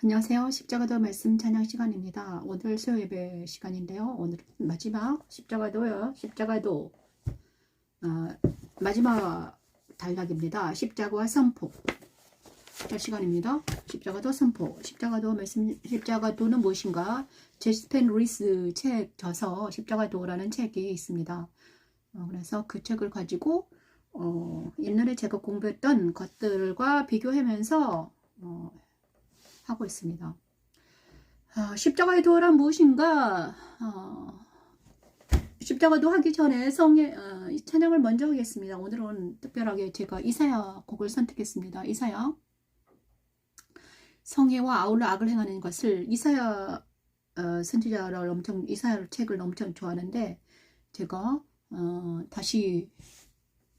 안녕하세요. 십자가도 말씀 찬양 시간입니다. 오늘 수요 예배 시간인데요. 오늘 마지막 십자가도요. 십자가도 마지막 단락입니다. 십자가와 선포 할 시간입니다. 십자가도 선포. 십자가도 말씀. 십자가도는 무엇인가? 제스펜 루이스 책 저서 십자가도라는 책이 있습니다. 그래서 그 책을 가지고 옛날에 제가 공부했던 것들과 비교하면서 하고 있습니다. 십자가의 도란 무엇인가? 십자가도 하기 전에 찬양을 먼저 하겠습니다. 오늘은 특별하게 제가 이사야 곡을 선택했습니다. 이사야. 성애와 아울러 악을 행하는 것을 이사야 선지자를 이사야 책을 엄청 좋아하는데 제가 다시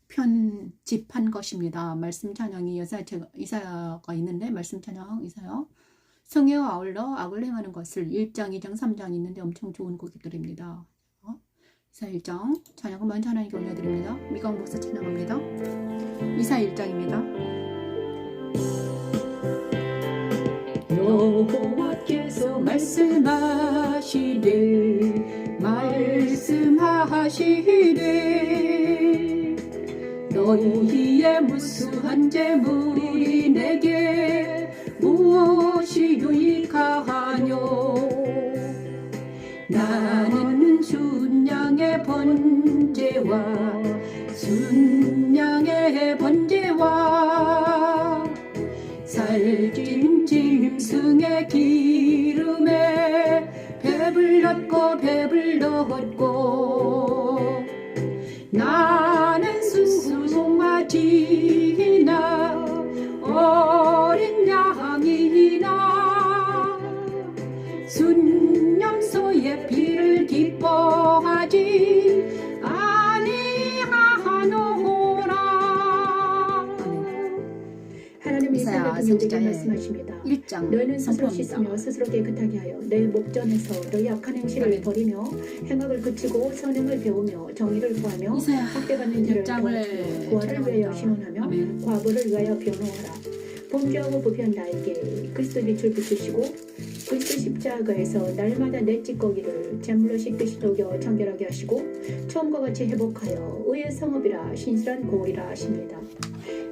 편집한 것입니다. 말씀 찬양이 이사야가 있는데 말씀 찬양 이사야 성애와 아울러 악을 행하는 것을 1장, 2장, 3장 있는데 엄청 좋은 곡들입니다. 이사야 1장 찬양을 먼저 하나님께 올려드립니다. 미강 목사 찬양합니다. 이사야 1장입니다. 여호와께서 말씀하시되 너희의 무수한 재물이 내게 무엇이 유익하뇨? 나는 순양의 번제와 살찐 짐승의 기름에 배불렀고 나는 수송아지나 어린 양이나 순염소의 피를 기뻐하지 아니하노라. 하나님이 이사야에게 말씀하십니다. 1장 너희는 스스로 씻으며 스스로 깨끗하게 하여 너희 목전에서 너희 악한 행실을 버리며 행악을 그치고 선행을 배우며 정의를 구하며 학대받는 자를 도와주며 고아를 위하여 신원하며 과부를 위하여 변호하라. 범죄하고 부패한 나에게 그리스도 빛을 비추시고 그리스도 십자가에서 날마다 내 찌꺼기를 제물로 씻듯이 녹여 정결하게 하시고 처음과 같이 회복하여 의의 성읍이라 신실한 고울이라 하십니다.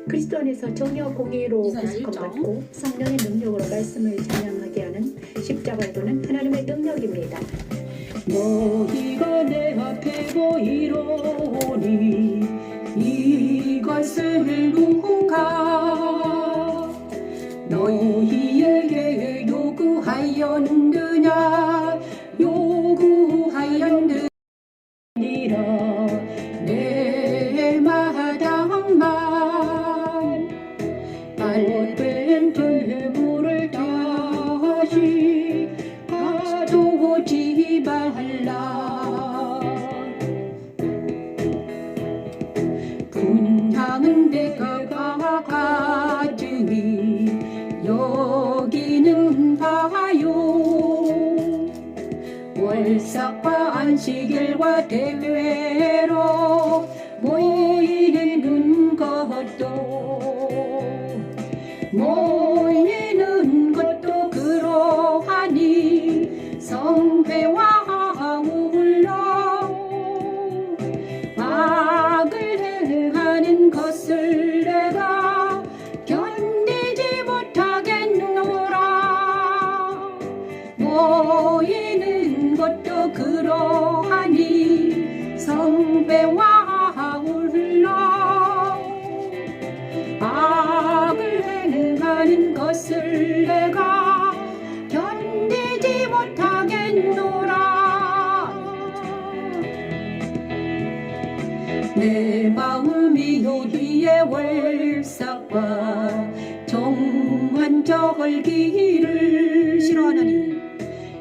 그리스도 안에서 정의와 공의로 구속함받고 성령의 능력으로 말씀을 찬양하게 하는 십자가의 도는 하나님의 능력입니다. 너희가 내 앞에 보이로니 이것을 누가 너희에게 요구하였느냐 내 마당만 밟은 재물을 다시 가져오지 말라. 분향은 내가 가증히 여기는 바요. 월삭과 안식일과 대회로 모이는 것도 그러하니 성회와 아울러 악을 행하는 것을 내가 견디지 못하겠노라. 모이는 것도 그러하니 성회와 아울러 악을 행하는 것을 내가 견디지 못하겠노라. 내 마음이 요리의 월삭과 정한 절기를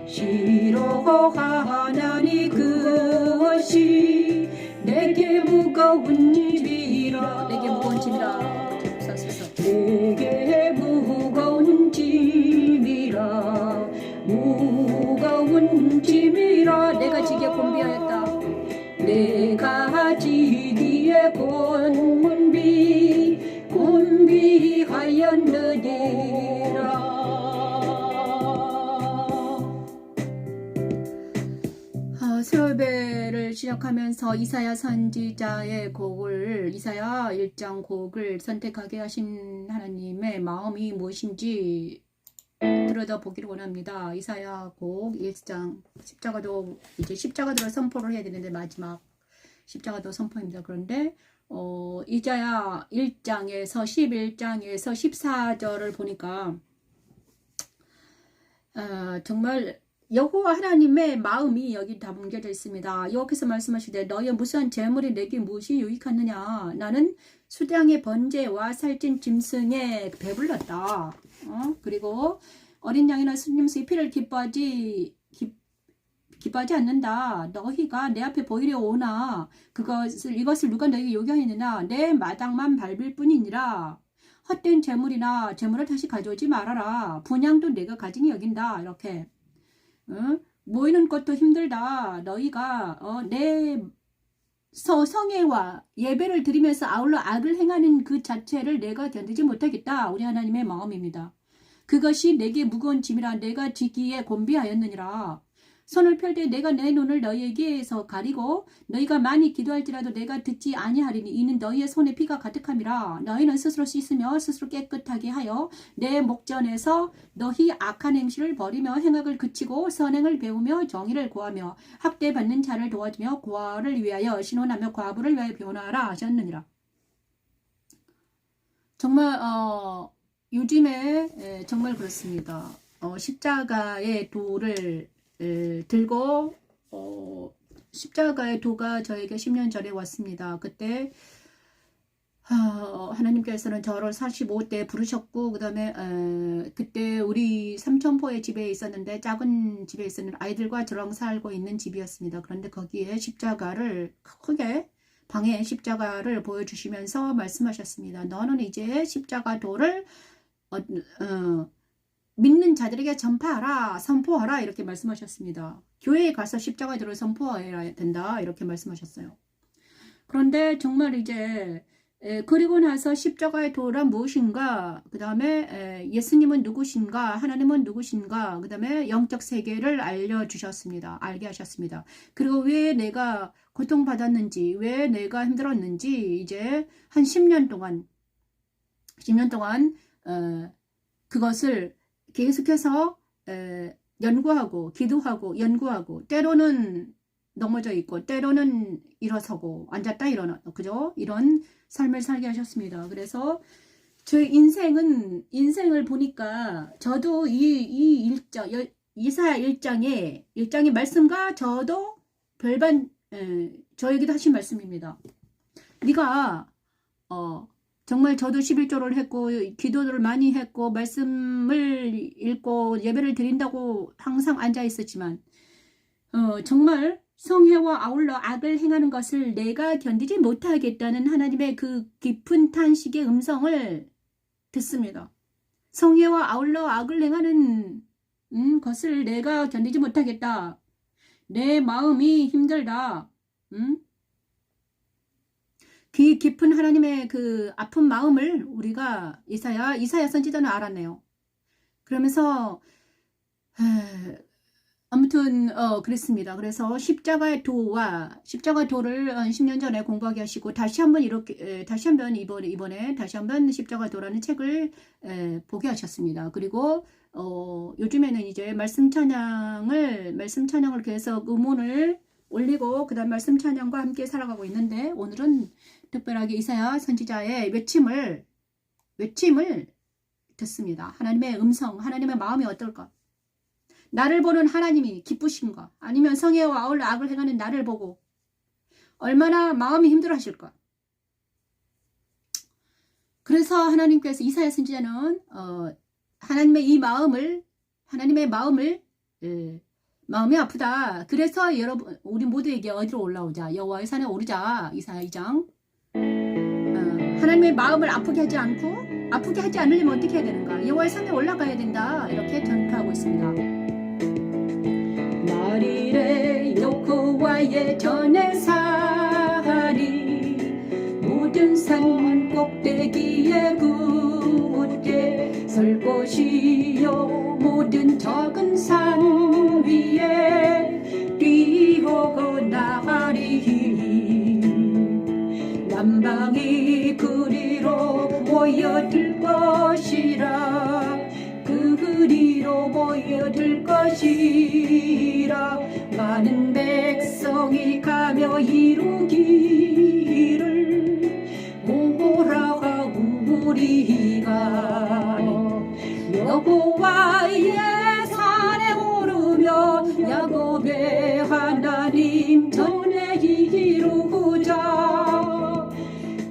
싫어하나니 그것이 내게 무거운 짐이라. 내게 무거운 짐이라. 내가 지게 곤비하였다. 내가 지기에 곤비하였느니라. 생각하면서 이사야 선지자의 곡을 이사야 1장 곡을 선택하게 하신 하나님의 마음이 무엇인지 들여다보기를 원합니다. 이사야 곡 1장 십자가도 이제 십자가도 선포를 해야 되는데 마지막 십자가도 선포입니다. 그런데 이사야 1장에서 11장에서 14절을 보니까 정말 여호와 하나님의 마음이 여기 다 뭉개져 있습니다. 여호와께서 말씀하시되 너희의 무수한 재물이 내게 무엇이 유익하느냐. 나는 수량의 번제와 살찐 짐승에 배불렀다. 그리고 어린 양이나 순림수의 피를 기뻐하지 않는다. 너희가 내 앞에 보이려 오나 이것을 누가 너희에게 요구하느냐. 내 마당만 밟을 뿐이니라. 헛된 재물이나 재물을 다시 가져오지 말아라. 분양도 내가 가지니 여긴다. 이렇게 모이는 것도 힘들다. 너희가 내 성회와 예배를 드리면서 아울러 악을 행하는 그 자체를 내가 견디지 못하겠다. 우리 하나님의 마음입니다. 그것이 내게 무거운 짐이라 내가 지기에 곤비하였느니라. 손을 펼 때 내가 내 눈을 너희에게서 가리고 너희가 많이 기도할지라도 내가 듣지 아니하리니 이는 너희의 손에 피가 가득함이라. 너희는 스스로 씻으며 스스로 깨끗하게 하여 내 목전에서 너희 악한 행실을 버리며 행악을 그치고 선행을 배우며 정의를 구하며 학대받는 자를 도와주며 고아를 위하여 신원하며 과부를 위하여 변화하라 하셨느니라. 정말 요즘에 정말 그렇습니다. 십자가의 도를 들고 십자가의 도가 저에게 10년 전에 왔습니다. 그때 하나님께서는 저를 45대 부르셨고 그 다음에 그때 우리 삼천포의 집에 있었는데 작은 집에 있었는 아이들과 저랑 살고 있는 집이었습니다. 그런데 거기에 십자가를 크게 방에 십자가를 보여주시면서 말씀하셨습니다. 너는 이제 십자가 도를 믿는 자들에게 전파하라, 선포하라 이렇게 말씀하셨습니다. 교회에 가서 십자가 도를 선포해야 된다 이렇게 말씀하셨어요. 그런데 정말 이제 그리고 나서 십자가의 도란 무엇인가, 그 다음에 예수님은 누구신가, 하나님은 누구신가, 그 다음에 영적 세계를 알려주셨습니다. 알게 하셨습니다. 그리고 왜 내가 고통받았는지, 왜 내가 힘들었는지 이제 한 10년 동안 그것을 계속해서 연구하고 기도하고 연구하고 때로는 넘어져 있고 때로는 일어서고 앉았다 일어나 그죠? 이런 삶을 살게 하셨습니다. 그래서 저의 인생을 보니까 저도 이사야 1장의 말씀과 저도 별반 저에게도 하신 말씀입니다. 네가 정말 저도 11조를 했고 기도를 많이 했고 말씀을 읽고 예배를 드린다고 항상 앉아 있었지만 정말 성회와 아울러 악을 행하는 것을 내가 견디지 못하겠다는 하나님의 그 깊은 탄식의 음성을 듣습니다. 성회와 아울러 악을 행하는 것을 내가 견디지 못하겠다. 내 마음이 힘들다. 귀 깊은 하나님의 그 아픈 마음을 우리가 이사야 선지자는 알았네요. 그러면서 아무튼 그랬습니다. 그래서 십자가 도를 10년 전에 공부하게 하시고 다시 한번 이번에 십자가 도라는 책을 보게 하셨습니다. 그리고 요즘에는 이제 말씀 찬양을 계속 음원을 올리고 그다음 말씀 찬양과 함께 살아가고 있는데 오늘은 특별하게 이사야 선지자의 외침을 듣습니다. 하나님의 음성, 하나님의 마음이 어떨까? 나를 보는 하나님이 기쁘신가? 아니면 성회와 아울러 악을 행하는 나를 보고 얼마나 마음이 힘들어하실까? 그래서 하나님께서 이사야 선지자는 하나님의 마음이 아프다. 그래서 여러분 우리 모두에게 어디로 올라오자? 여호와의 산에 오르자. 이사야 2장. 하나님의 마음을 아프게 하지 않으려면 어떻게 해야 되는가? 여호와의 산에 올라가야 된다. 이렇게 전파하고 있습니다. 말이래 여호와의 전에 사리 모든 산 꼭대기에 굳게 설 것이요 모든 적은 산 위에 뛰어나가리 만방이 그리로 모여들 것이라 그리로 모여들 것이라 많은 백성이 가며 이루기를 오라 우리가 여호와의 산에 오르며 야곱의 하나님 전에 이루자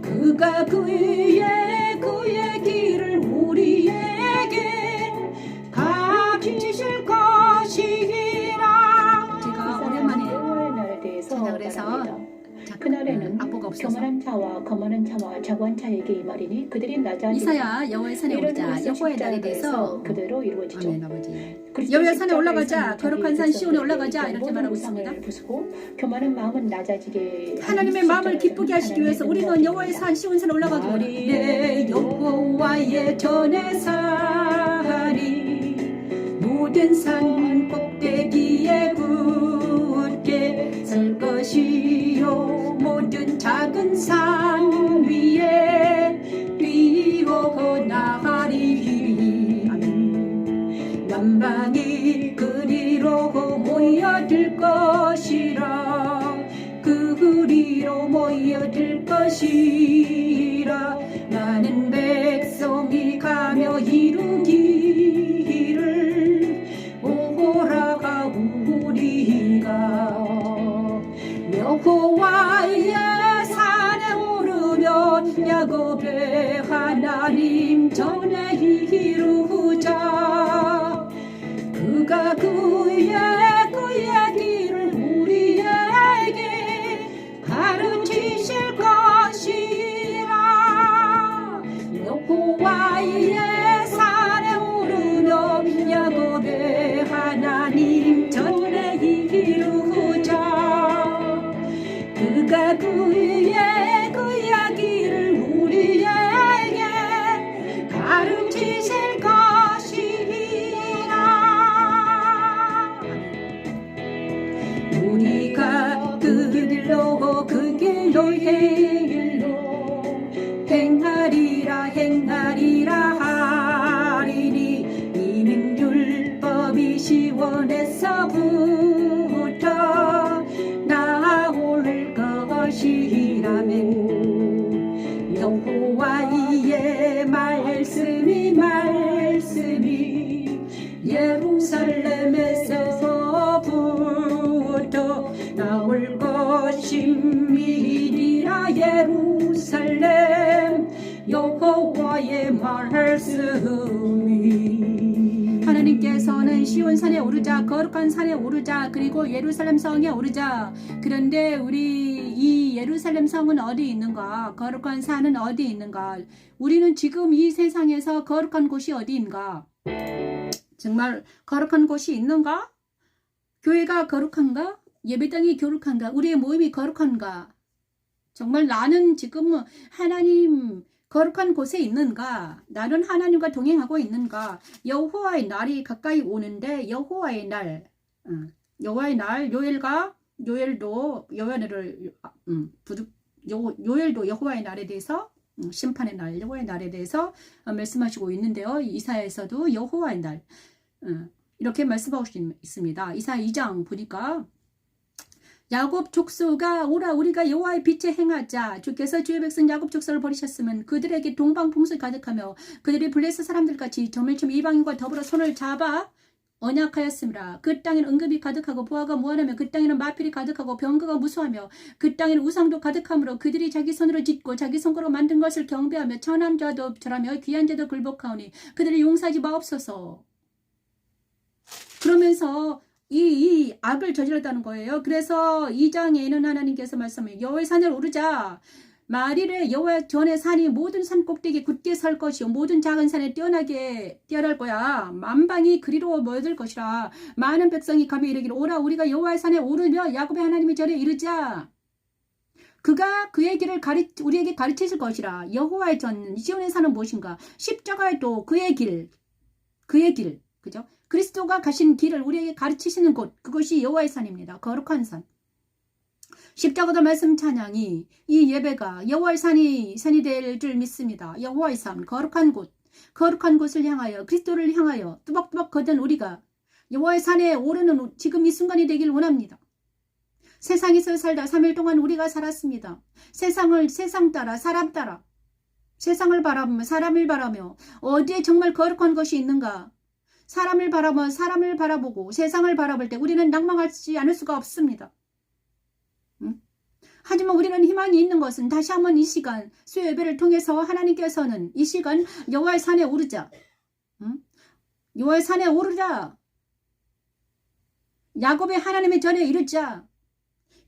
그가 그의 길을 우리에게 가르치실 것이라. 제가 오랜만에 여호와의 날에 대해서 찬양을 해서 말합니다. 그날에는 악보가 없어서 교만한 자와 거만한 자와 자고한 자에게 이 말이니 그들이 낮아지고 이사야 여호와의 산에 오르자. 여호와의 날에 대해서 그대로 이루어지죠. 아멘 아버지. 그리스도 여호와의 산에 십자가에서 올라가자. 거룩한 산 시온에 올라가자. 이렇게 모든 말하고 우상을 있습니다. 부수고 교만한 마음은 낮아지게 하나님의 마음을 기쁘게 하시기 위해서 우리는 여호와의 산 시온산 올라가기로 내 여호와의 전에 사리 모든 산 꼭대기에 굳게 설 것이요 모든 작은 산 위에 뛰어나가리 만방이 그리로 모여들 것이라 그리로 모여들 것이라 많은 백성이 가며 이루기를 오라가 우리가 여호와의 산에 오르며 야곱의 하나님 전에 이루자 그가 그의 길을 우리에게 가르치실 것이라 여호와의 산에 오르며 야곱의 하나님 전에 이루자 그가 그의 길을 우리에게 가르치실 것이라 우리가 그 길로 행하리라 하리니 이는 율법이 시원에서부터 나올 것이라면 여호와의 말씀이 예루살렘에서부터 나올 것임이니라 예루살렘 여호와의 말씀이 하나님께서는 시온산에 오르자 거룩한 산에 오르자 그리고 예루살렘 성에 오르자. 그런데 우리 이 예루살렘 성은 어디 있는가? 거룩한 산은 어디 있는가? 우리는 지금 이 세상에서 거룩한 곳이 어디인가? 정말 거룩한 곳이 있는가? 교회가 거룩한가? 예배당이 거룩한가? 우리의 모임이 거룩한가? 정말 나는 지금 하나님 거룩한 곳에 있는가? 나는 하나님과 동행하고 있는가? 여호와의 날이 가까이 오는데 여호와의 날, 요엘도 여호와의 날에 대해서 심판의 날, 여호와의 날에 대해서 말씀하시고 있는데요. 이사야에서도 여호와의 날 이렇게 말씀하고 있습니다. 이사야 2장 보니까 야곱 족속아 오라 우리가 여호와의 빛에 행하자. 주께서 주의 백성 야곱 족속을 버리셨으면 그들에게 동방풍수 가득하며 그들이 블레셋 사람들같이 저멸침 이방인과 더불어 손을 잡아 언약하였으므라. 그 땅에는 응급이 가득하고 부하가 무한하며 그 땅에는 마필이 가득하고 병거가 무수하며 그 땅에는 우상도 가득하므로 그들이 자기 손으로 짓고 자기 손가락으로 만든 것을 경배하며 천한 자도 절하며 귀한 자도 굴복하오니 그들이 용서하지 마옵소서. 그러면서 이 악을 저질렀다는 거예요. 그래서 2장에는 하나님께서 말씀해요. 여호와의 산에 오르자. 말이래 여호와 전의 산이 모든 산 꼭대기에 굳게 설 것이요 모든 작은 산에 뛰어날 거야. 만방이 그리로 모여들 것이라. 많은 백성이 가며 이르기를 오라 우리가 여호와의 산에 오르며 야곱의 하나님의 절에 이르자. 그가 그의 길을 우리에게 가르치실 것이라. 여호와의 전 시온의 산은 무엇인가? 십자가에도 그의 길 그죠? 그리스도가 가신 길을 우리에게 가르치시는 곳, 그것이 여호와의 산입니다. 거룩한 산. 십자가도 말씀 찬양이 이 예배가 여호와의 산이 될 줄 믿습니다. 여호와의 산, 거룩한 곳을 향하여 그리스도를 향하여 뚜벅뚜벅 걷는 우리가 여호와의 산에 오르는 지금 이 순간이 되길 원합니다. 세상에서 살다 3일 동안 우리가 살았습니다. 세상 따라 사람 따라 세상을 바라보며 사람을 바라며 어디에 정말 거룩한 것이 있는가? 사람을 바라보고 세상을 바라볼 때 우리는 낭망하지 않을 수가 없습니다. 하지만 우리는 희망이 있는 것은 다시 한번 이 시간 수요 예배를 통해서 하나님께서는 이 시간 여호와의 산에 오르자. 여호와의 산에 오르자. 야곱의 하나님의 전에 이르자.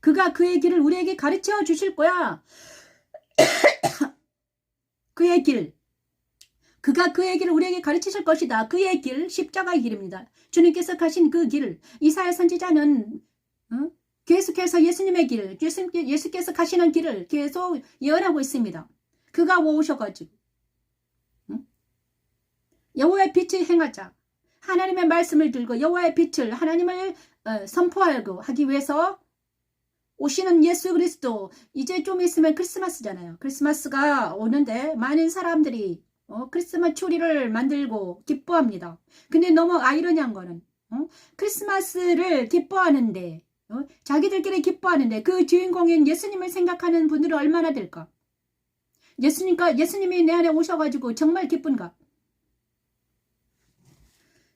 그가 그의 길을 우리에게 가르쳐 주실 거야. 그의 길. 그가 그의 길을 우리에게 가르치실 것이다. 그의 길, 십자가의 길입니다. 주님께서 가신 그 길. 이사야 선지자는 계속해서 예수님의 길, 예수께서 가시는 길을 계속 예언하고 있습니다. 그가 오셔가지고 여호와의 빛을 행하자. 하나님의 말씀을 들고 여호와의 빛을 하나님을 선포하고 하기 위해서 오시는 예수 그리스도. 이제 좀 있으면 크리스마스잖아요. 크리스마스가 오는데 많은 사람들이 크리스마스 추리를 만들고 기뻐합니다. 근데 너무 아이러니한 거는 크리스마스를 기뻐하는데 자기들끼리 기뻐하는데 그 주인공인 예수님을 생각하는 분들은 얼마나 될까? 예수님이 내 안에 오셔가지고 정말 기쁜가?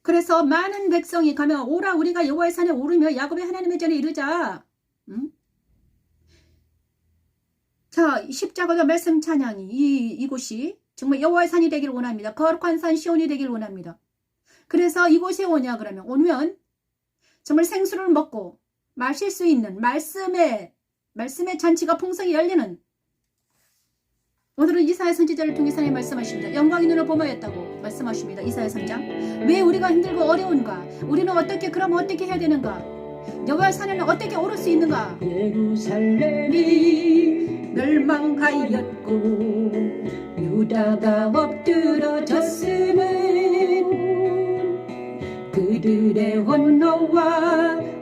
그래서 많은 백성이 가면 오라 우리가 여호와의 산에 오르며 야곱의 하나님의 전에 이르자. 자, 십자가가 말씀 찬양이 이곳이 정말 여호와의 산이 되길 원합니다. 거룩한 산 시온이 되길 원합니다. 그래서 이곳에 오면 정말 생수를 먹고 마실 수 있는 말씀의 잔치가 풍성히 열리는. 오늘은 이사야 선지자를 통해 하나님 말씀하십니다. 영광의 눈을 범하였다고 말씀하십니다. 이사야 3장. 왜 우리가 힘들고 어려운가? 우리는 그럼 어떻게 해야 되는가? 여호와의 산에는 어떻게 오를 수 있는가? 예루살렘이 멸망하였고 유다가 엎드러졌음은 그들의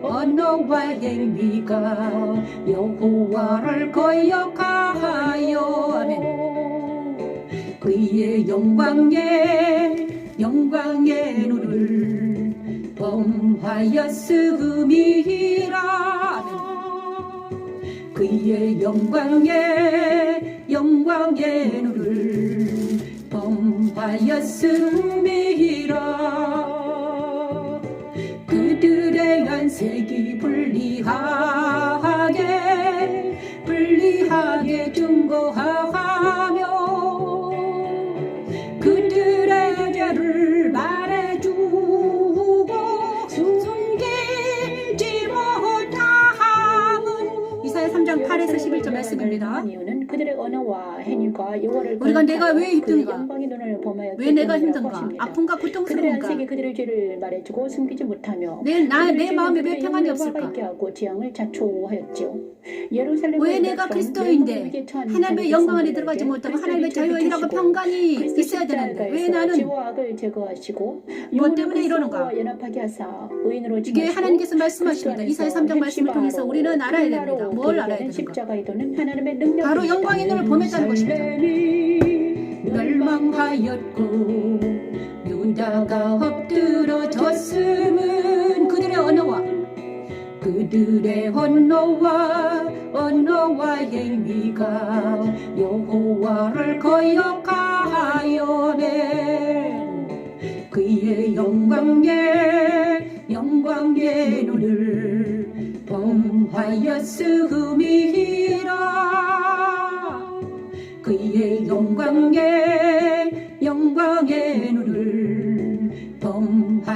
언어와 행위가 여호와를 거역하여 아멘. 그의 영광의 눈을 범하였음이라. 그의 영광의 눈을 범하였음이라. 그들의 안색이 불리하게 증거하며 그들의 죄를 말해주고 숨기지 못함은. 이사야 3장 8에서 11절 말씀입니다. 이유는 그들의 언어와 행위가 여호와를 우리가 내가 왜 힘든가? 영광의 눈을 범하였기 왜 내가 때문이라고 힘든가? 하십니다. 아픈가? 그들의 고통스러운가? 안색이 그들의 죄를 말해주고 숨기지 못하며 내 마음에 왜 평안이 없을까? 있게 하고 지향을 자초하였죠. 예루살렘 왜 내가 그리스도인데 하나님의 영광 안에 들어가지 못하고 하나님의 자유와 일하고 평강이 있어야 되는데 왜 나는 죄와 악을 제거하시고 뭐 때문에 이러는가? 연합하게 하사 의인으로 이게 지으시고 하나님께서 말씀하십니다. 이사야 3장 말씀을 통해서 우리는 알아야 됩니다. 그리스도 뭘 알아야 되는 되는가? 십자가의 도는 하나님의 능력입니다. 바로 영광의 눈을 범했다는 것입니다. 멸망하였고 유다가 엎드러졌음은 그들의 언어와 행위가 여호와를 거역하여네. 그의 영광의 눈을 범하였음이라. 그의 영광의 눈을 범하였음이라.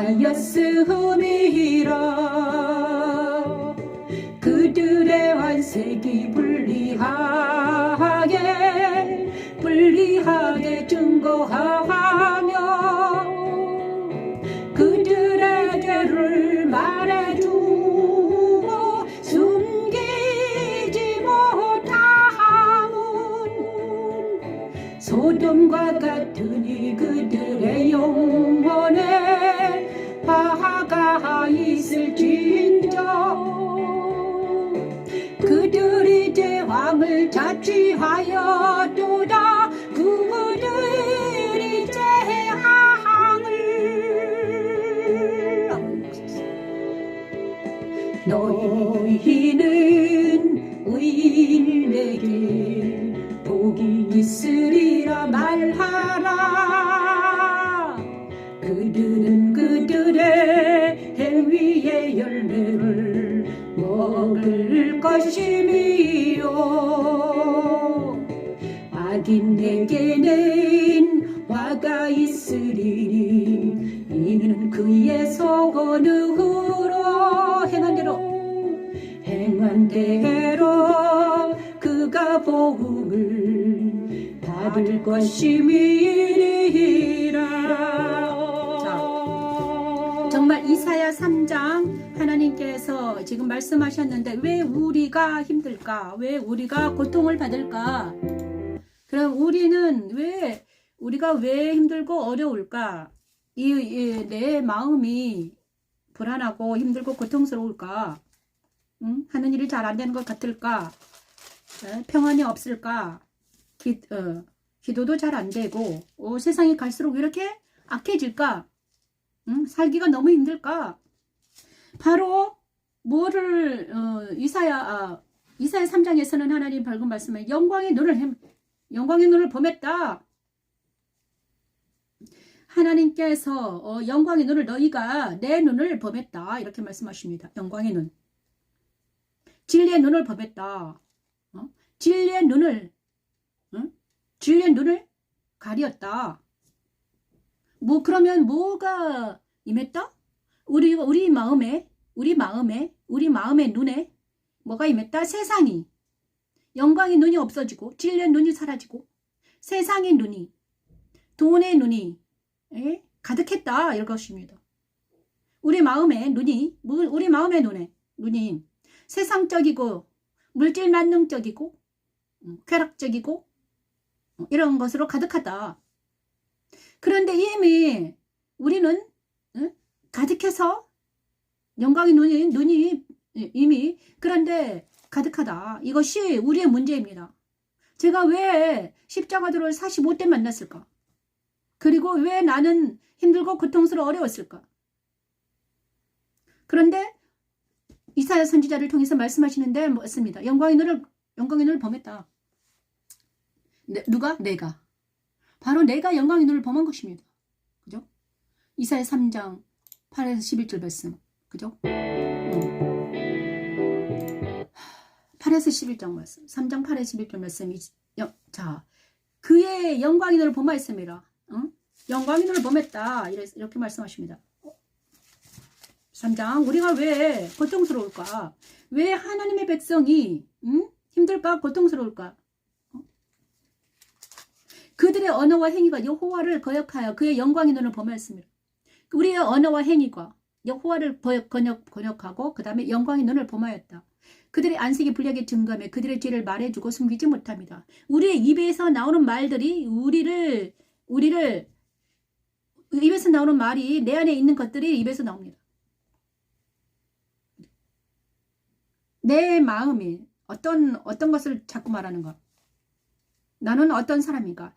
그들의 안색이 불리하게 증거하며 그들의 죄를 말해주고 숨기지 못함은 소돔과 같으니 그들의 영혼에 화가 있을진저 그들이 취하였도다. 그들이 재앙을 너희는 의인에게 복이 있으리라 말하라. 그들은 그들의 행위의 열매를 먹을 것이미요. 악인에게는 화가 있으리니 이는 그의 소원으로 행한 대로 그가 복음을 받을 것임이니라. 정말 이사야 3장 하나님께서 지금 말씀하셨는데 왜 우리가 힘들까? 왜 우리가 고통을 받을까? 그럼 우리가 왜 힘들고 어려울까? 내 마음이 불안하고 힘들고 고통스러울까? 하는 일이 잘 안 되는 것 같을까? 평안이 없을까? 기도도 잘 안 되고 세상이 갈수록 왜 이렇게 악해질까? 살기가 너무 힘들까? 바로 이사야 3장에서는 하나님 밝은 말씀에 영광의 눈을 범했다. 하나님께서 영광의 눈을 너희가 내 눈을 범했다. 이렇게 말씀하십니다. 영광의 눈. 진리의 눈을 범했다. 진리의 눈을 가리었다. 그러면 뭐가 임했다? 우리 마음의 눈에 뭐가 임했다? 세상이. 영광의 눈이 없어지고, 진리의 눈이 사라지고, 세상의 눈이, 돈의 눈이 가득했다. 이럴 것입니다. 우리 마음의 눈이 세상적이고, 물질 만능적이고, 쾌락적이고, 이런 것으로 가득하다. 그런데 이미 우리는 가득해서 영광의 눈이 이미 그런데 가득하다. 이것이 우리의 문제입니다. 제가 왜 십자가도를 45대 만났을까? 그리고 왜 나는 힘들고 고통스러워 어려웠을까? 그런데 이사야 선지자를 통해서 말씀하시는데 맞습니다. 영광의 눈을 범했다. 누가? 내가. 바로 내가 영광의 눈을 범한 것입니다. 그죠? 이사야 3장 8에서 11절 말씀. 그죠? 8에서 11장 말씀. 3장 8에서 11절 말씀이 자, 그의 영광의 눈을 범하였습니다. 영광의 눈을 범했다. 이렇게 말씀하십니다. 3장 우리가 왜 고통스러울까? 왜 하나님의 백성이 힘들까? 고통스러울까? 그들의 언어와 행위가 여호와를 거역하여 그의 영광의 눈을 범하였습니다. 우리의 언어와 행위가 여호와를 거역하고 그 다음에 영광의 눈을 범하였다. 그들의 안식이 불량의 증거며 그들의 죄를 말해주고 숨기지 못합니다. 우리의 입에서 나오는 말들이 입에서 나오는 말이 내 안에 있는 것들이 입에서 나옵니다. 내 마음이 어떤 것을 자꾸 말하는가? 나는 어떤 사람인가?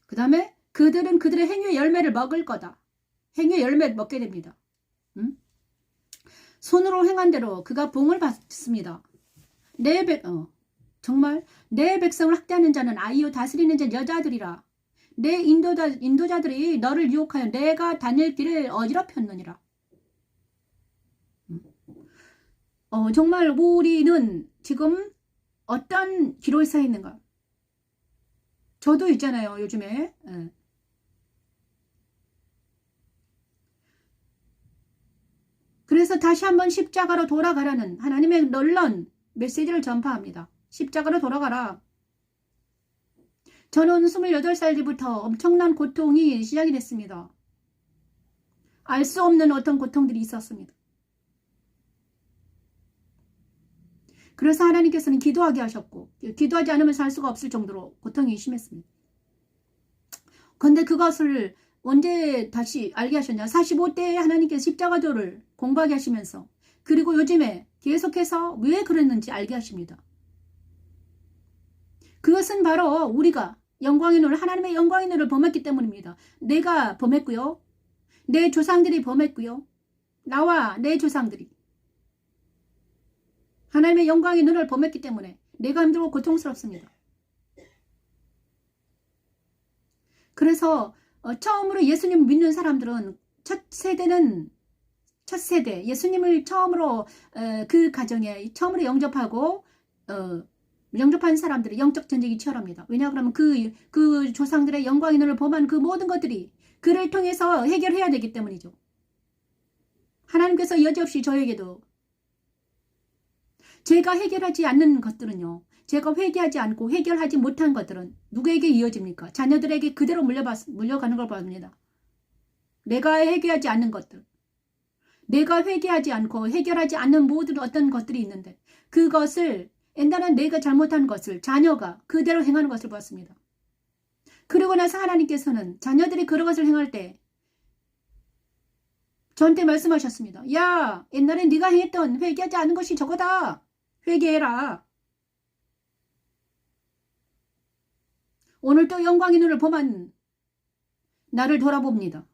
그 다음에 그들은 그들의 행위의 열매를 먹을 거다. 행위의 열매를 먹게 됩니다. 손으로 행한 대로 그가 봉을 받습니다. 정말 내 백성을 학대하는 자는 아이요 다스리는 자는 여자들이라. 내 인도자들이 너를 유혹하여 내가 다닐 길을 어지럽혔느니라. 정말 우리는 지금 어떤 기로에 서 있는가? 저도 있잖아요, 요즘에. 그래서 다시 한번 십자가로 돌아가라는 하나님의 놀라운 메시지를 전파합니다. 십자가로 돌아가라. 저는 28살부터 엄청난 고통이 시작이 됐습니다. 알 수 없는 어떤 고통들이 있었습니다. 그래서 하나님께서는 기도하게 하셨고 기도하지 않으면 살 수가 없을 정도로 고통이 심했습니다. 그런데 그것을 언제 다시 알게 하셨냐? 45대에 하나님께서 십자가도를 공부하게 하시면서 그리고 요즘에 계속해서 왜 그랬는지 알게 하십니다. 그것은 바로 우리가 영광의 눈을, 하나님의 영광의 눈을 범했기 때문입니다. 내가 범했고요. 내 조상들이 범했고요. 나와 내 조상들이 하나님의 영광의 눈을 범했기 때문에 내가 힘들고 고통스럽습니다. 그래서 처음으로 예수님 믿는 사람들은 첫 세대 예수님을 처음으로 그 가정에 처음으로 영접하고 영접한 사람들의 영적 전쟁이 치열합니다. 왜냐 그러면 그 조상들의 영광의 눈을 범한 그 모든 것들이 그를 통해서 해결해야 되기 때문이죠. 하나님께서 여지없이 저에게도 제가 해결하지 않는 것들은요. 제가 회개하지 않고 해결하지 못한 것들은 누구에게 이어집니까? 자녀들에게 그대로 물려가는 걸 봅니다. 내가 해결하지 않는 것들. 내가 회개하지 않고 해결하지 않는 모든 어떤 것들이 있는데 그것을 옛날에 내가 잘못한 것을 자녀가 그대로 행하는 것을 보았습니다. 그러고 나서 하나님께서는 자녀들이 그런 것을 행할 때 저한테 말씀하셨습니다. 야, 옛날에 네가 행했던 회개하지 않은 것이 저거다. 회개해라. 오늘 또 영광의 눈을 범한 나를 돌아봅니다.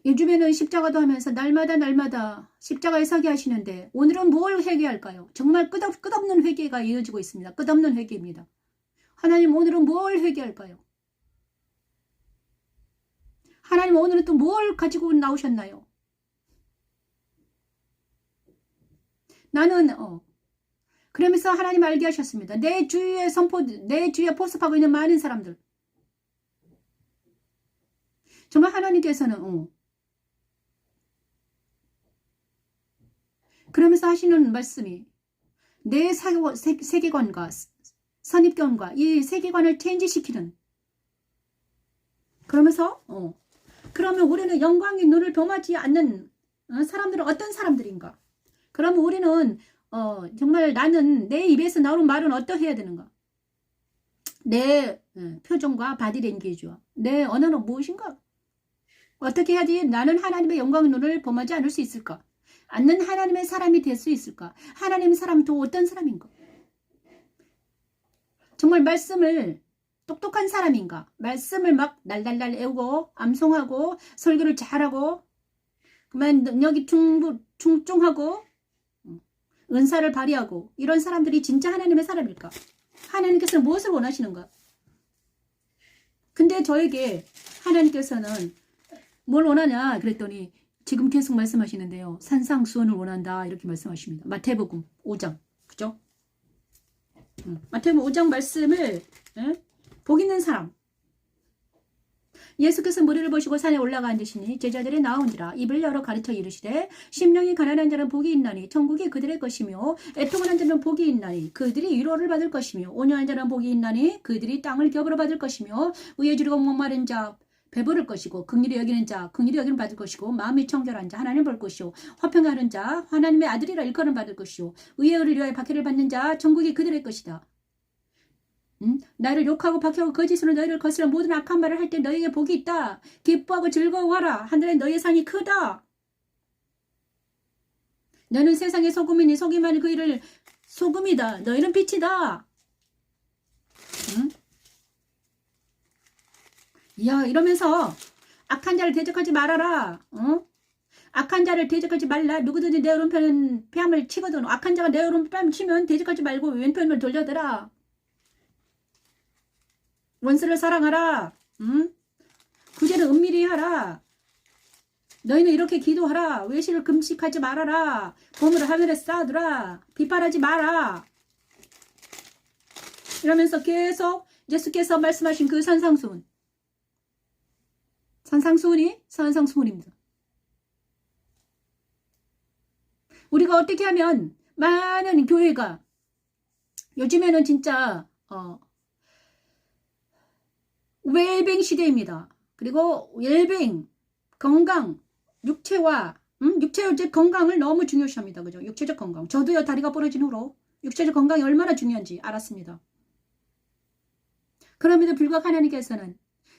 요즘에는 십자가도 하면서 날마다 십자가에 서게 하시는데 오늘은 뭘 회개할까요? 정말 끝없는 회개가 이어지고 있습니다. 끝없는 회개입니다. 하나님 오늘은 뭘 회개할까요? 하나님 오늘은 또 뭘 가지고 나오셨나요? 나는 그러면서 하나님 알게 하셨습니다. 내 주위에 포섭하고 있는 많은 사람들 정말 하나님께서는 그러면서 하시는 말씀이 내 세계관과 선입견과 이 세계관을 체인지시키는 그러면서 그러면 우리는 영광의 눈을 범하지 않는 사람들은 어떤 사람들인가? 그러면 우리는 정말 나는 내 입에서 나오는 말은 어떠해야 되는가? 내 표정과 바디랭귀지와 내 언어는 무엇인가? 어떻게 해야지 나는 하나님의 영광의 눈을 범하지 않을 수 있을까? 않는 하나님의 사람이 될 수 있을까? 하나님의 사람은 또 어떤 사람인가? 정말 말씀을 똑똑한 사람인가? 말씀을 막 날달달 외우고 암송하고 설교를 잘하고 그만 능력이 충중하고 은사를 발휘하고 이런 사람들이 진짜 하나님의 사람일까? 하나님께서는 무엇을 원하시는가? 근데 저에게 하나님께서는 뭘 원하냐 그랬더니 지금 계속 말씀하시는데요. 산상수훈을 원한다 이렇게 말씀하십니다. 마태복음 5장 그죠? 마태복음 5장 말씀을 복 있는 사람 예수께서 무리를 보시고 산에 올라가 앉으시니 제자들이 나온지라 입을 열어 가르쳐 이르시되 심령이 가난한 자는 복이 있나니 천국이 그들의 것이며 애통하는 자는 복이 있나니 그들이 위로를 받을 것이며 온유한 자는 복이 있나니 그들이 땅을 겹으로 받을 것이며 의에 주르고 목마른 자 배부를 것이고 긍휼히 여기는 자 긍휼히 여기는 받을 것이고 마음이 청결한 자 하나님 볼 것이요 화평하는 자 하나님의 아들이라 일컬음 받을 것이요 의의 의를 위하여 박해를 받는 자 천국이 그들의 것이다. 나를 욕하고 박해하고 거짓으로 너희를 거스려 모든 악한 말을 할 때 너희에게 복이 있다. 기뻐하고 즐거워하라. 하늘에 너희의 상이 크다. 너는 세상의 소금이니 속이만 그 일을 소금이다. 너희는 빛이다. 이야 이러면서 악한 자를 대적하지 말아라. 악한 자를 대적하지 말라. 누구든지 내 오른편은 뺨을 치거든. 악한 자가 내 오른편 치면 대적하지 말고 왼편을 돌려대라. 원수를 사랑하라. 구제를 은밀히 하라. 너희는 이렇게 기도하라. 외식을 금식하지 말아라. 보물을 하늘에 쌓아두라. 비판하지 마라. 이러면서 계속 예수께서 말씀하신 그 산상수훈. 산상수훈입니다. 우리가 어떻게 하면 많은 교회가 요즘에는 진짜 웰빙 시대입니다. 그리고 웰빙, 건강, 육체와 육체적 건강을 너무 중요시합니다. 그죠? 육체적 건강. 저도요 다리가 부러진 후로 육체적 건강이 얼마나 중요한지 알았습니다. 그럼에도 불구하고 하나님께서는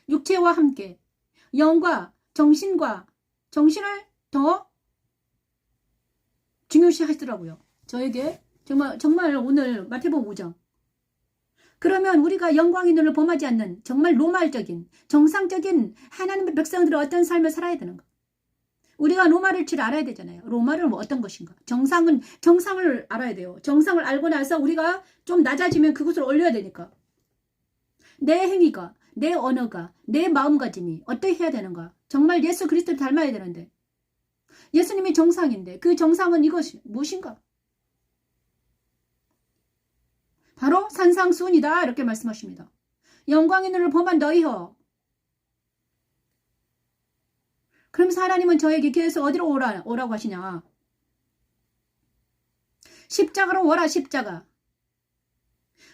육체와 함께 영과 정신을 더 중요시 하시더라고요. 저에게 정말 오늘 마태복음 5장. 그러면 우리가 영광의 눈을 범하지 않는 정말 노말적인 정상적인 하나님의 백성들의 어떤 삶을 살아야 되는가? 우리가 로마를 알아야 되잖아요. 로마를 어떤 것인가? 정상을 알아야 돼요. 정상을 알고 나서 우리가 좀 낮아지면 그것을 올려야 되니까. 내 행위가, 내 언어가, 내 마음가짐이 어떻게 해야 되는가? 정말 예수 그리스도를 닮아야 되는데 예수님이 정상인데 그 정상은 이것이 무엇인가? 바로 산상수훈이다 이렇게 말씀하십니다. 영광의 눈을 범한 너희여. 그러면서 하나님은 저에게 계속 어디로 오라고 하시냐? 십자가로 오라. 십자가.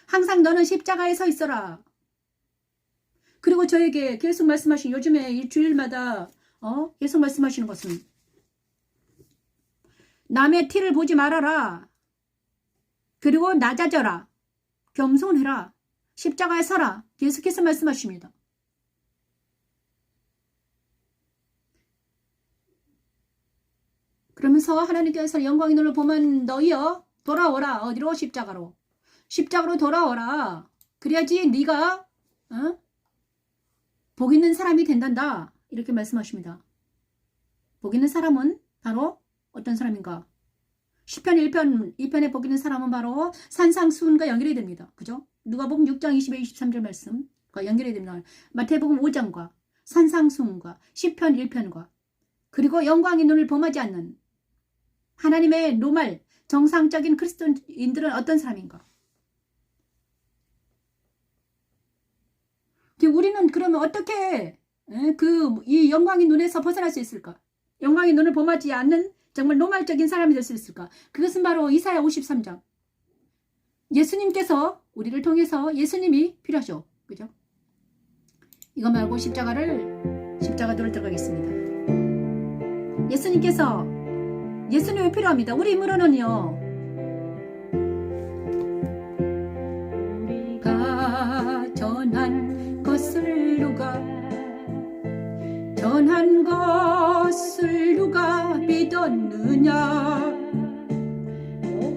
항상 너는 십자가에 서 있어라. 그리고 저에게 계속 말씀하신 요즘에 일주일마다 계속 말씀하시는 것은 남의 티를 보지 말아라. 그리고 낮아져라. 겸손해라. 십자가에 서라. 계속해서 말씀하십니다. 그러면서 하나님께서 영광의 눈을 보면 너희여 돌아오라. 어디로? 십자가로. 십자가로 돌아오라. 그래야지 네가 복 있는 사람이 된단다. 이렇게 말씀하십니다. 복 있는 사람은 바로 어떤 사람인가? 시편 1편에 복 있는 사람은 바로 산상수훈과 연결이 됩니다. 그죠? 누가복음 6장 22, 23절 말씀과 연결이 됩니다. 마태복음 5장과 산상수훈과 시편 1편과 그리고 영광의 눈을 범하지 않는 하나님의 노말 정상적인 그리스도인들은 어떤 사람인가? 우리는 그러면 어떻게 이 영광의 눈에서 벗어날 수 있을까? 영광의 눈을 범하지 않는 정말 노말적인 사람이 될 수 있을까? 그것은 바로 이사야 53장. 예수님께서 우리를 통해서 예수님이 필요하죠. 그죠? 이거 말고 십자가도를 들어가겠습니다. 예수님이 필요합니다. 우리 힘으로는요. 우리가 전한 것을 누가 믿었느냐?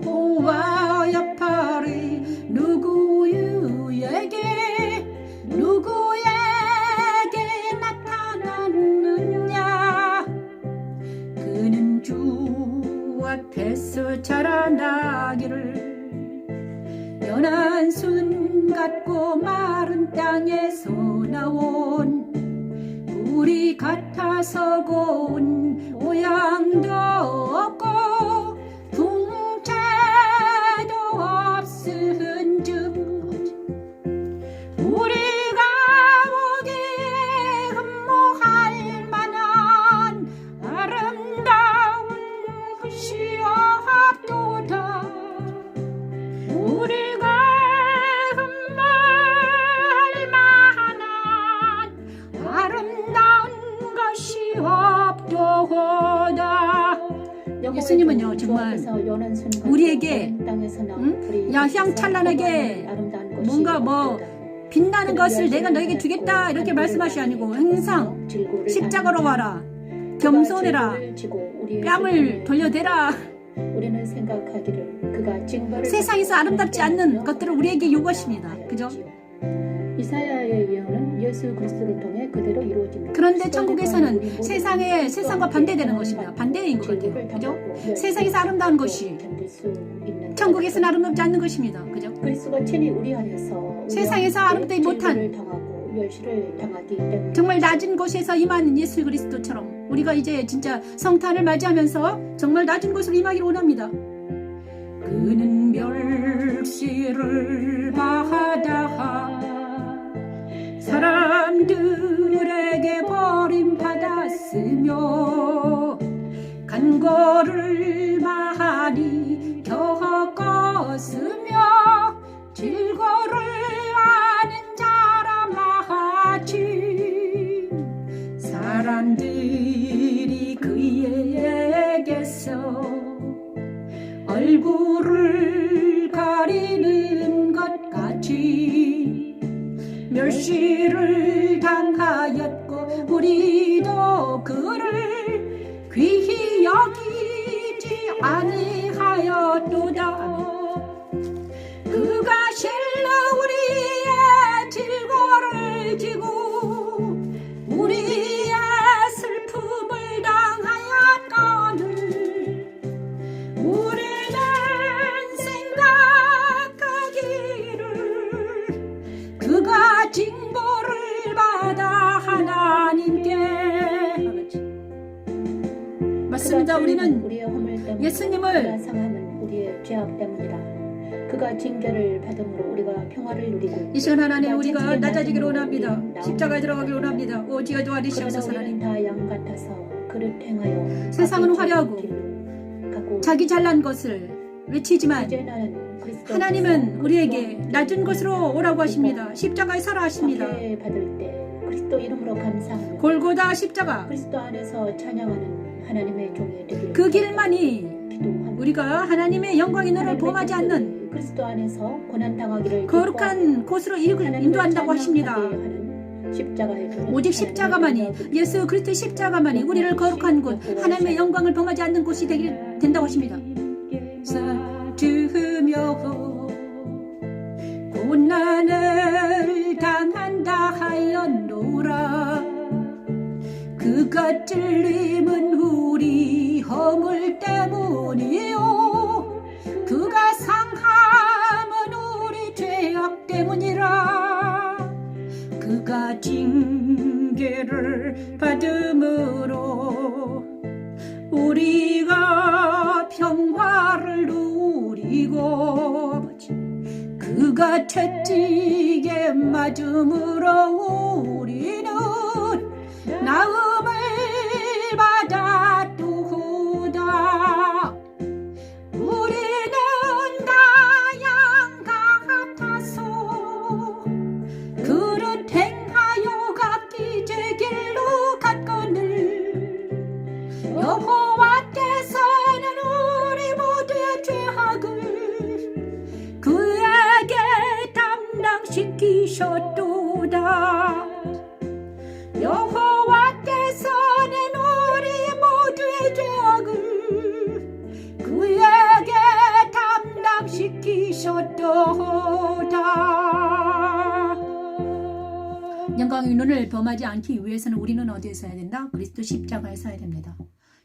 여호와 여팔이 누구에게 나타났느냐? 그는 주 앞에서 자라나기를 연한 순 같고 마른 땅에서 나온 우리 같아서 고운 모양도 없고 풍채도 없은 즉 우리가 보기에 흠모할 만한 아름다운 것이 없도다. 우리가 흠모할 만한 아름다운 것이 없도다. 예수님은요 정말 우리에게 야향찬란하게 뭔가 빛나는 것을 내가 너에게 주겠다 이렇게 말씀하시 아니고 항상 십자가로 와라. 겸손해라. 뺨을 돌려대라. 우리는 생각하기를 그가 징벌을 세상에서 아름답지 않는 것들을 우리에게 요구하십니다. 그죠? 이사야의 예언은 예수 그리스도를 통해 그대로 이루어집니다. 그런데 천국에서는 세상과 반대되는 것입니다. 반대인 것 같아요. 그죠? 세상에서 아름다운 것이 천국에서는 아름답지 않는 것입니다. 그죠? 그리스도가 친히 우리 안에서 세상에서 아름답지 못한 당하고 멸시를 당하기 때문에 정말 낮은 곳에서 임하는 예수 그리스도처럼 우리가 이제 진짜 성탄을 맞이하면서 정말 낮은 곳으로 임하기를 원합니다. 그는 멸시를 받아 사람들에게 버림받았으며 간고를 많이 겪었으며 질고를 아는 자라마치 사람들이 그에게서 얼굴을 가리는 것 같이 멸시 일을 당하였고 우리도 그를 귀히 여기지 아니하였도다. 그가 실로 우리의 질고를 지고 우리의 슬픔을 당하였거늘 우리는 생각하기를 그가 징벌을 받아 하나님께 맞습니다. 우리는 우리의 허물 때문에 예수님을 그가 상함은 우리의 죄악 때문이라. 그가 징계를 받음으로 우리가 평화를 누리고 이 시간 하나님 우리가 천지에 낮아지기를 낮은 원합니다. 우리는 십자가에 들어가기를 나옵니다. 원합니다. 오지가 도와주시옵소서. 그러나 우리는 하나님 다 양 같아서 그릇 행하여 세상은 화려하고 가고 자기 잘난 것을 외치지만 이제 나는 그리스도 하나님은 우리에게 낮은 것으로 오라고 하십니다. 십자가에 서라 하십니다. 박해 받을 때 그리스도 이름으로 감사하며 골고다 십자가 그리스도 안에서 찬양하는 하나님의 종이 되기를 그 길만이 기도합니다. 우리가 하나님의 영광의 너를 범하지 않는 그리스도 안에서 고난 당하기를 거룩한 곳으로 인도한다고 하십니다. 오직 십자가만이 예수 그리스도 십자가만이 우리를 거룩한 곳 하나님의 영광을 범하지 않는 곳이 된다고 하십니다. 들으며 고난을 당한다 하였노라. 그가 찔림은 우리 허물 때문이요 그가 상함은 우리 죄악 때문이라. 그가 징계를 받음으로 우리가 평화를 누리고 그가 채찍에 맞음으로 우리는 나음을 받았도다. 우리는 다양 같아서 그릇 행하여 각기 제 길로 갔거늘 여호와께서는 우리 모두의 죄악을 그에게 담당시키셨도다. 여호와께서는 우리 모두의 죄악을 그에게 담당시키셨도다. 영광의 눈을 범하지 않기 위해서는 우리는 어디에 서야 된다? 그리스도 십자가에 서야 됩니다.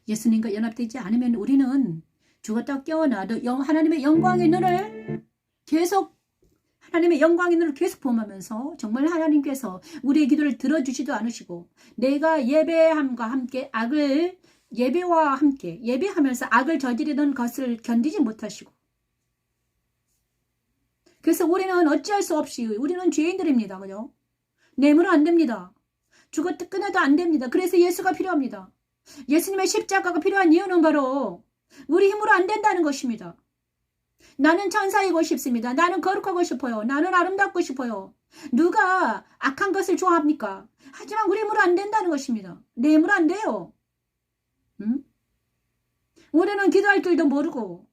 예수님과 연합되지 않으면 우리는 죽었다 깨어나도 하나님의 영광의 눈을 계속 범하면서 정말 하나님께서 우리의 기도를 들어주지도 않으시고 내가 예배함과 함께 예배와 함께 예배하면서 악을 저지르는 것을 견디지 못하시고 그래서 우리는 어찌할 수 없이 우리는 죄인들입니다. 그죠? 내물은 안 됩니다. 죽었다 끊어도 안 됩니다. 그래서 예수가 필요합니다. 예수님의 십자가가 필요한 이유는 바로 우리 힘으로 안 된다는 것입니다. 나는 천사이고 싶습니다. 나는 거룩하고 싶어요. 나는 아름답고 싶어요. 누가 악한 것을 좋아합니까? 하지만 우리 힘으로 안 된다는 것입니다. 내 힘으로 안 돼요. 응? 우리는 기도할 줄도 모르고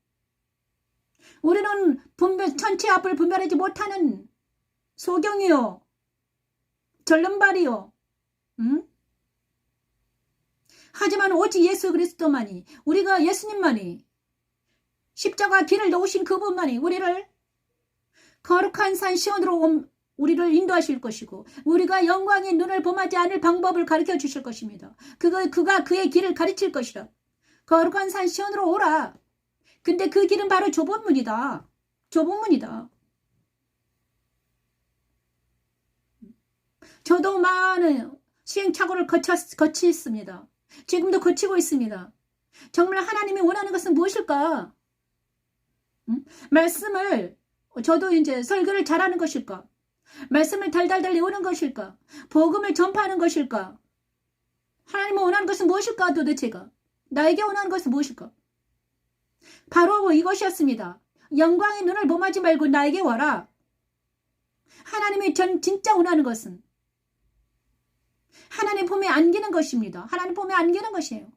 우리는 천치 앞을 분별하지 못하는 소경이요. 절름발이요. 응? 하지만 오직 예수 그리스도만이 우리가 예수님만이 십자가 길을 놓으신 그분만이 우리를 거룩한 산 시온으로 우리를 인도하실 것이고 우리가 영광의 눈을 범하지 않을 방법을 가르쳐 주실 것입니다. 그가 그의 길을 가르칠 것이라. 거룩한 산 시온으로 오라. 근데 그 길은 바로 좁은 문이다. 좁은 문이다. 저도 많은 시행착오를 거치습니다. 지금도 거치고 있습니다. 정말 하나님이 원하는 것은 무엇일까? 말씀을 저도 이제 설교를 잘하는 것일까? 말씀을 달달달 외우는 것일까? 복음을 전파하는 것일까? 하나님이 원하는 것은 무엇일까? 도대체가 나에게 원하는 것은 무엇일까? 바로 이것이었습니다. 영광의 눈을 범하지 말고 나에게 와라. 하나님이 진짜 원하는 것은 하나님 품에 안기는 것입니다. 하나님 품에 안기는 것이에요.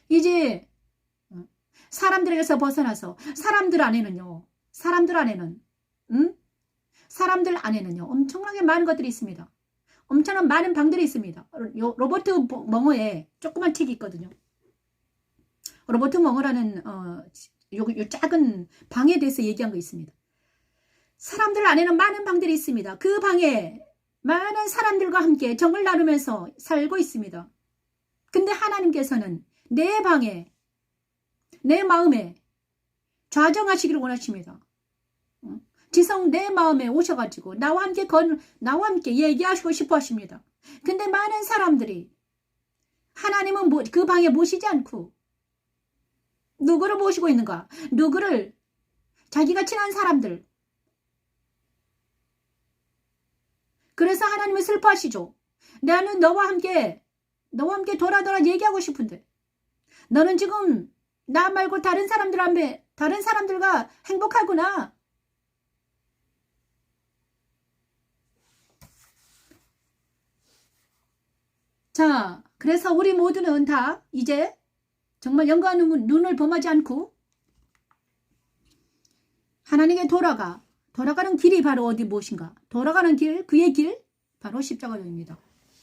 이제 사람들에게서 벗어나서 사람들 안에는 사람들 안에는요 엄청나게 많은 것들이 있습니다. 엄청난 많은 방들이 있습니다. 로버트 멍어의 조그만 책이 있거든요. 로버트 멍어라는 요 작은 방에 대해서 얘기한 거 있습니다. 사람들 안에는 많은 방들이 있습니다. 그 방에 많은 사람들과 함께 정을 나누면서 살고 있습니다. 근데 하나님께서는 내 방에, 내 마음에 좌정하시기를 원하십니다. 지성 내 마음에 오셔가지고 나와 함께 얘기하시고 싶어 하십니다. 근데 많은 사람들이 하나님은 그 방에 모시지 않고 누구를 모시고 있는가? 누구를? 자기가 친한 사람들. 그래서 하나님은 슬퍼하시죠. 나는 너와 함께 돌아 얘기하고 싶은데 너는 지금 나 말고 다른 사람들과 행복하구나. 자, 그래서 우리 모두는 다 이제 정말 영광의 눈을 범하지 않고 하나님께 돌아가는 길이 바로 어디 무엇인가? 돌아가는 길, 그의 길, 바로 십자가도입니다.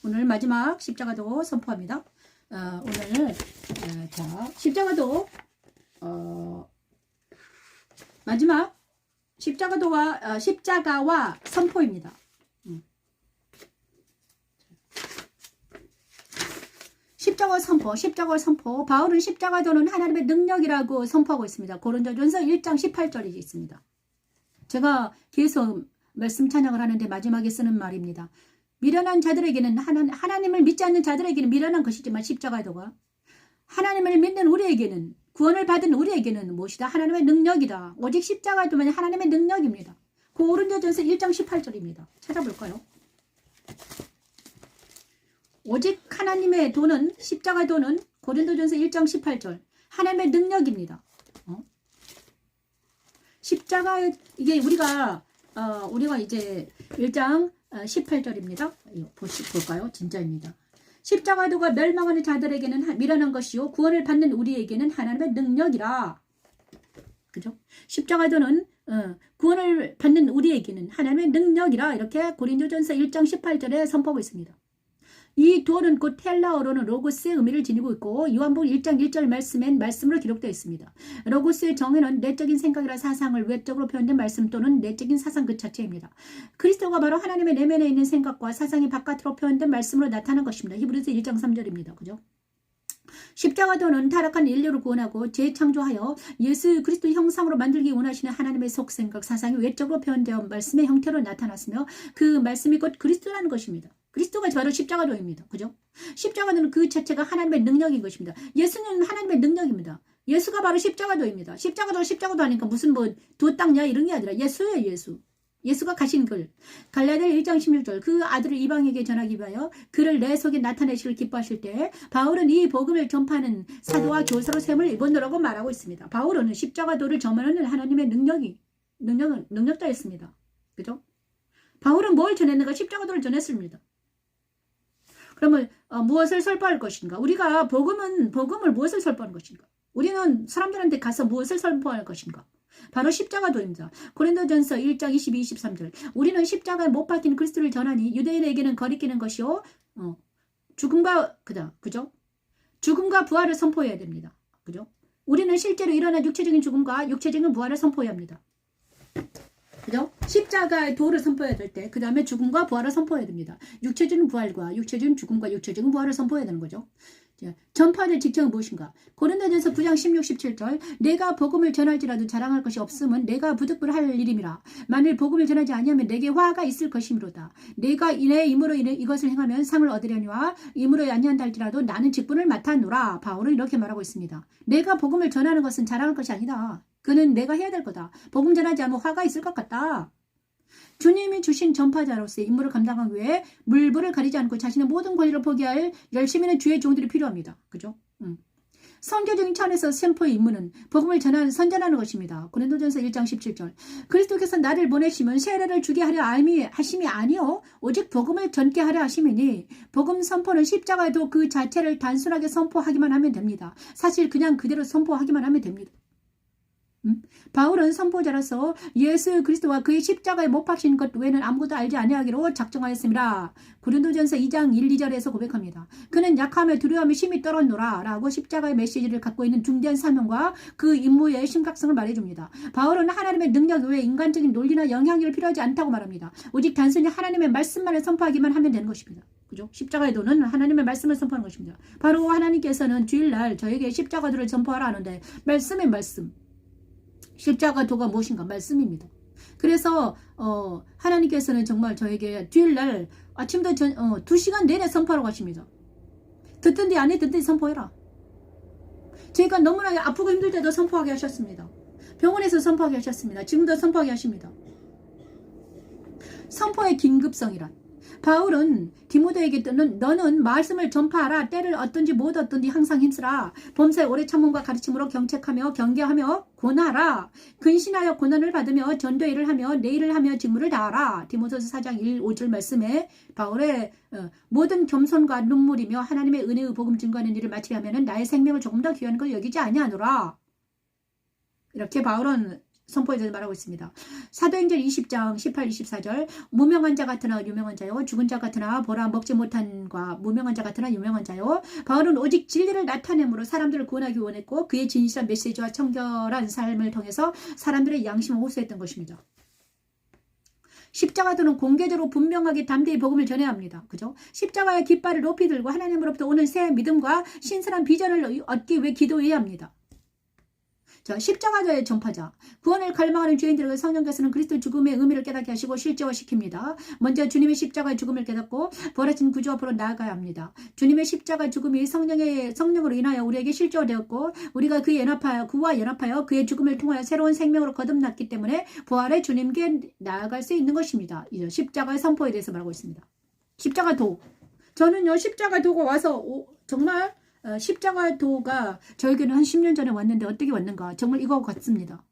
오늘 마지막 십자가도 선포합니다. 오늘 자 십자가도 마지막 십자가와 선포입니다. 십자가 선포. 바울은 십자가도는 하나님의 능력이라고 선포하고 있습니다. 고린도전서 1장 18절이 있습니다. 제가 계속 말씀 찬양을 하는데 마지막에 쓰는 말입니다. 미련한 자들에게는 하나님을 믿지 않는 자들에게는 미련한 것이지만 십자가도가 하나님을 믿는 우리에게는 구원을 받은 우리에게는 무엇이다? 하나님의 능력이다. 오직 십자가도면 하나님의 능력입니다. 고린도전서 1장 18절입니다. 찾아볼까요? 오직 하나님의 도는 십자가도는 고린도전서 1장 18절 하나님의 능력입니다. 십자가 이게 우리가 이제 1장 18절입니다. 볼까요? 진짜입니다. 십자가도가 멸망하는 자들에게는 미련한 것이요 구원을 받는 우리에게는 하나님의 능력이라. 그죠? 십자가도는 구원을 받는 우리에게는 하나님의 능력이라 이렇게 고린도전서 1장 18절에 선포하고 있습니다. 이 도는 곧 헬라어로는 로고스의 의미를 지니고 있고 요한복음 1장 1절 말씀엔 말씀으로 기록되어 있습니다. 로고스의 정의는 내적인 생각이라 사상을 외적으로 표현된 말씀 또는 내적인 사상 그 자체입니다. 그리스도가 바로 하나님의 내면에 있는 생각과 사상이 바깥으로 표현된 말씀으로 나타난 것입니다. 히브리서 1장 3절입니다. 그죠? 십자가도는 타락한 인류를 구원하고 재창조하여 예수 그리스도 형상으로 만들기 원하시는 하나님의 속생각 사상이 외적으로 표현되어 말씀의 형태로 나타났으며 그 말씀이 곧 그리스도라는 것입니다. 그리스도가 바로 십자가도입니다. 그죠? 십자가도는 그 자체가 하나님의 능력인 것입니다. 예수는 하나님의 능력입니다. 예수가 바로 십자가도입니다. 십자가도 하니까 무슨 도 닦냐 이런 게 아니라 예수예요. 예수. 예수가 가신 글 갈라디아 1장 16절 그 아들을 이방에게 전하기 위하여 그를 내 속에 나타내시길 기뻐하실 때 바울은 이 복음을 전파하는 사도와 교사로 셈을 입었노라고 말하고 있습니다. 바울은 십자가도를 전하는 하나님의 능력자였습니다. 그죠? 바울은 뭘 전했는가? 십자가도를 전했습니다. 그러면 무엇을 설파할 것인가? 우리가 복음을 무엇을 설파하는 것인가? 우리는 사람들한테 가서 무엇을 선포할 것인가? 바로 십자가도입니다. 고린도전서 1장 22, 23절 우리는 십자가에 못 박힌 그리스도를 전하니 유대인에게는 거리끼는 것이요 죽음과 부활을 선포해야 됩니다. 그죠? 우리는 실제로 일어난 육체적인 죽음과 육체적인 부활을 선포해야 합니다. 그죠? 십자가의 도를 선포해야 될 때 그 다음에 죽음과 부활을 선포해야 됩니다. 육체적인 부활과 육체적인 죽음과 육체적인 부활을 선포해야 되는 거죠. 전파될 직책은 무엇인가? 고린도전서 9장 16, 17절 내가 복음을 전할지라도 자랑할 것이 없음은 내가 부득불할 일임이라. 만일 복음을 전하지 아니하면 내게 화가 있을 것이므로다. 내가 내 임으로 이것을 행하면 상을 얻으려니와 임으로 아니한다 할지라도 나는 직분을 맡아노라. 바울은 이렇게 말하고 있습니다. 내가 복음을 전하는 것은 자랑할 것이 아니다. 그는 내가 해야 될 거다. 복음 전하지 않으면 화가 있을 것 같다. 주님이 주신 전파자로서의 임무를 감당하기 위해 물불을 가리지 않고 자신의 모든 권리를 포기할 열심히 있는 주의 종들이 필요합니다. 그죠? 선교적인 차원에서 선포의 임무는 복음을 선전하는 것입니다. 고린도전서 1장 17절 그리스도께서 나를 보내시면 세례를 주게 하려 하심이 아니요 오직 복음을 전케 하려 하심이니 복음 선포는 십자가도 그 자체를 단순하게 선포하기만 하면 됩니다. 사실 그냥 그대로 선포하기만 하면 됩니다. 바울은 선포자로서 예수 그리스도와 그의 십자가에 못 박힌 것 외에는 아무것도 알지 아니하기로 작정하였습니다. 고린도전서 2장 1, 2절에서 고백합니다. 그는 약함에 두려움에 심히 떨었노라 라고 십자가의 메시지를 갖고 있는 중대한 사명과 그 임무의 심각성을 말해줍니다. 바울은 하나님의 능력 외에 인간적인 논리나 영향력이 필요하지 않다고 말합니다. 오직 단순히 하나님의 말씀만을 선포하기만 하면 되는 것입니다. 그죠? 십자가의 도는 하나님의 말씀을 선포하는 것입니다. 바로 하나님께서는 주일날 저에게 십자가도를 선포하라 하는데 말씀의 말씀. 십자가 도가 무엇인가? 말씀입니다. 그래서 하나님께서는 정말 저에게 주일날 아침부터 2시간 내내 선포하라고 하십니다. 듣든지 안 듣든지 선포해라. 제가 너무나 아프고 힘들 때도 선포하게 하셨습니다. 병원에서 선포하게 하셨습니다. 지금도 선포하게 하십니다. 선포의 긴급성이란 바울은 디모데에게 너는 말씀을 전파하라. 때를 얻든지 못 얻든지 항상 힘쓰라. 범사에 오래 참음과 가르침으로 경책하며 경계하며 고나라. 근신하여 고난을 받으며 전도의 일을 하며 내 일을 하며 직무를 다하라. 디모데서 4장 1, 5절 말씀에 바울의 모든 겸손과 눈물이며 하나님의 은혜의 복음 증거하는 일을 마치게 하면 나의 생명을 조금 더 귀한 걸 여기지 아니하노라. 이렇게 바울은 선포에 대해서 말하고 있습니다. 사도행전 20장 18, 24절 무명한 자 같으나 유명한 자요 죽은 자 같으나 보라 먹지 못한과 무명한 자 같으나 유명한 자요 바울은 오직 진리를 나타내므로 사람들을 구원하기 원했고 그의 진실한 메시지와 청결한 삶을 통해서 사람들의 양심을 호소했던 것입니다. 십자가도는 공개적으로 분명하게 담대히 복음을 전해야 합니다. 그죠? 십자가의 깃발을 높이 들고 하나님으로부터 오는 새 믿음과 신선한 비전을 얻기 위해 기도해야 합니다. 자, 십자가의 전파자, 구원을 갈망하는 죄인들에게 성령께서는 그리스도 죽음의 의미를 깨닫게 하시고 실제화시킵니다. 먼저 주님의 십자가의 죽음을 깨닫고 부활하신 구주 앞으로 나아가야 합니다. 주님의 십자가 죽음이 성령으로 인하여 우리에게 실제화되었고 우리가 그와 연합하여 그의 죽음을 통하여 새로운 생명으로 거듭났기 때문에 부활의 주님께 나아갈 수 있는 것입니다. 이제 십자가의 선포에 대해서 말하고 있습니다. 십자가 도. 저는요 십자가 도가 와서 정말 십자가 도가 저에게는 한 10년 전에 왔는데 어떻게 왔는가 정말 이거 같습니다.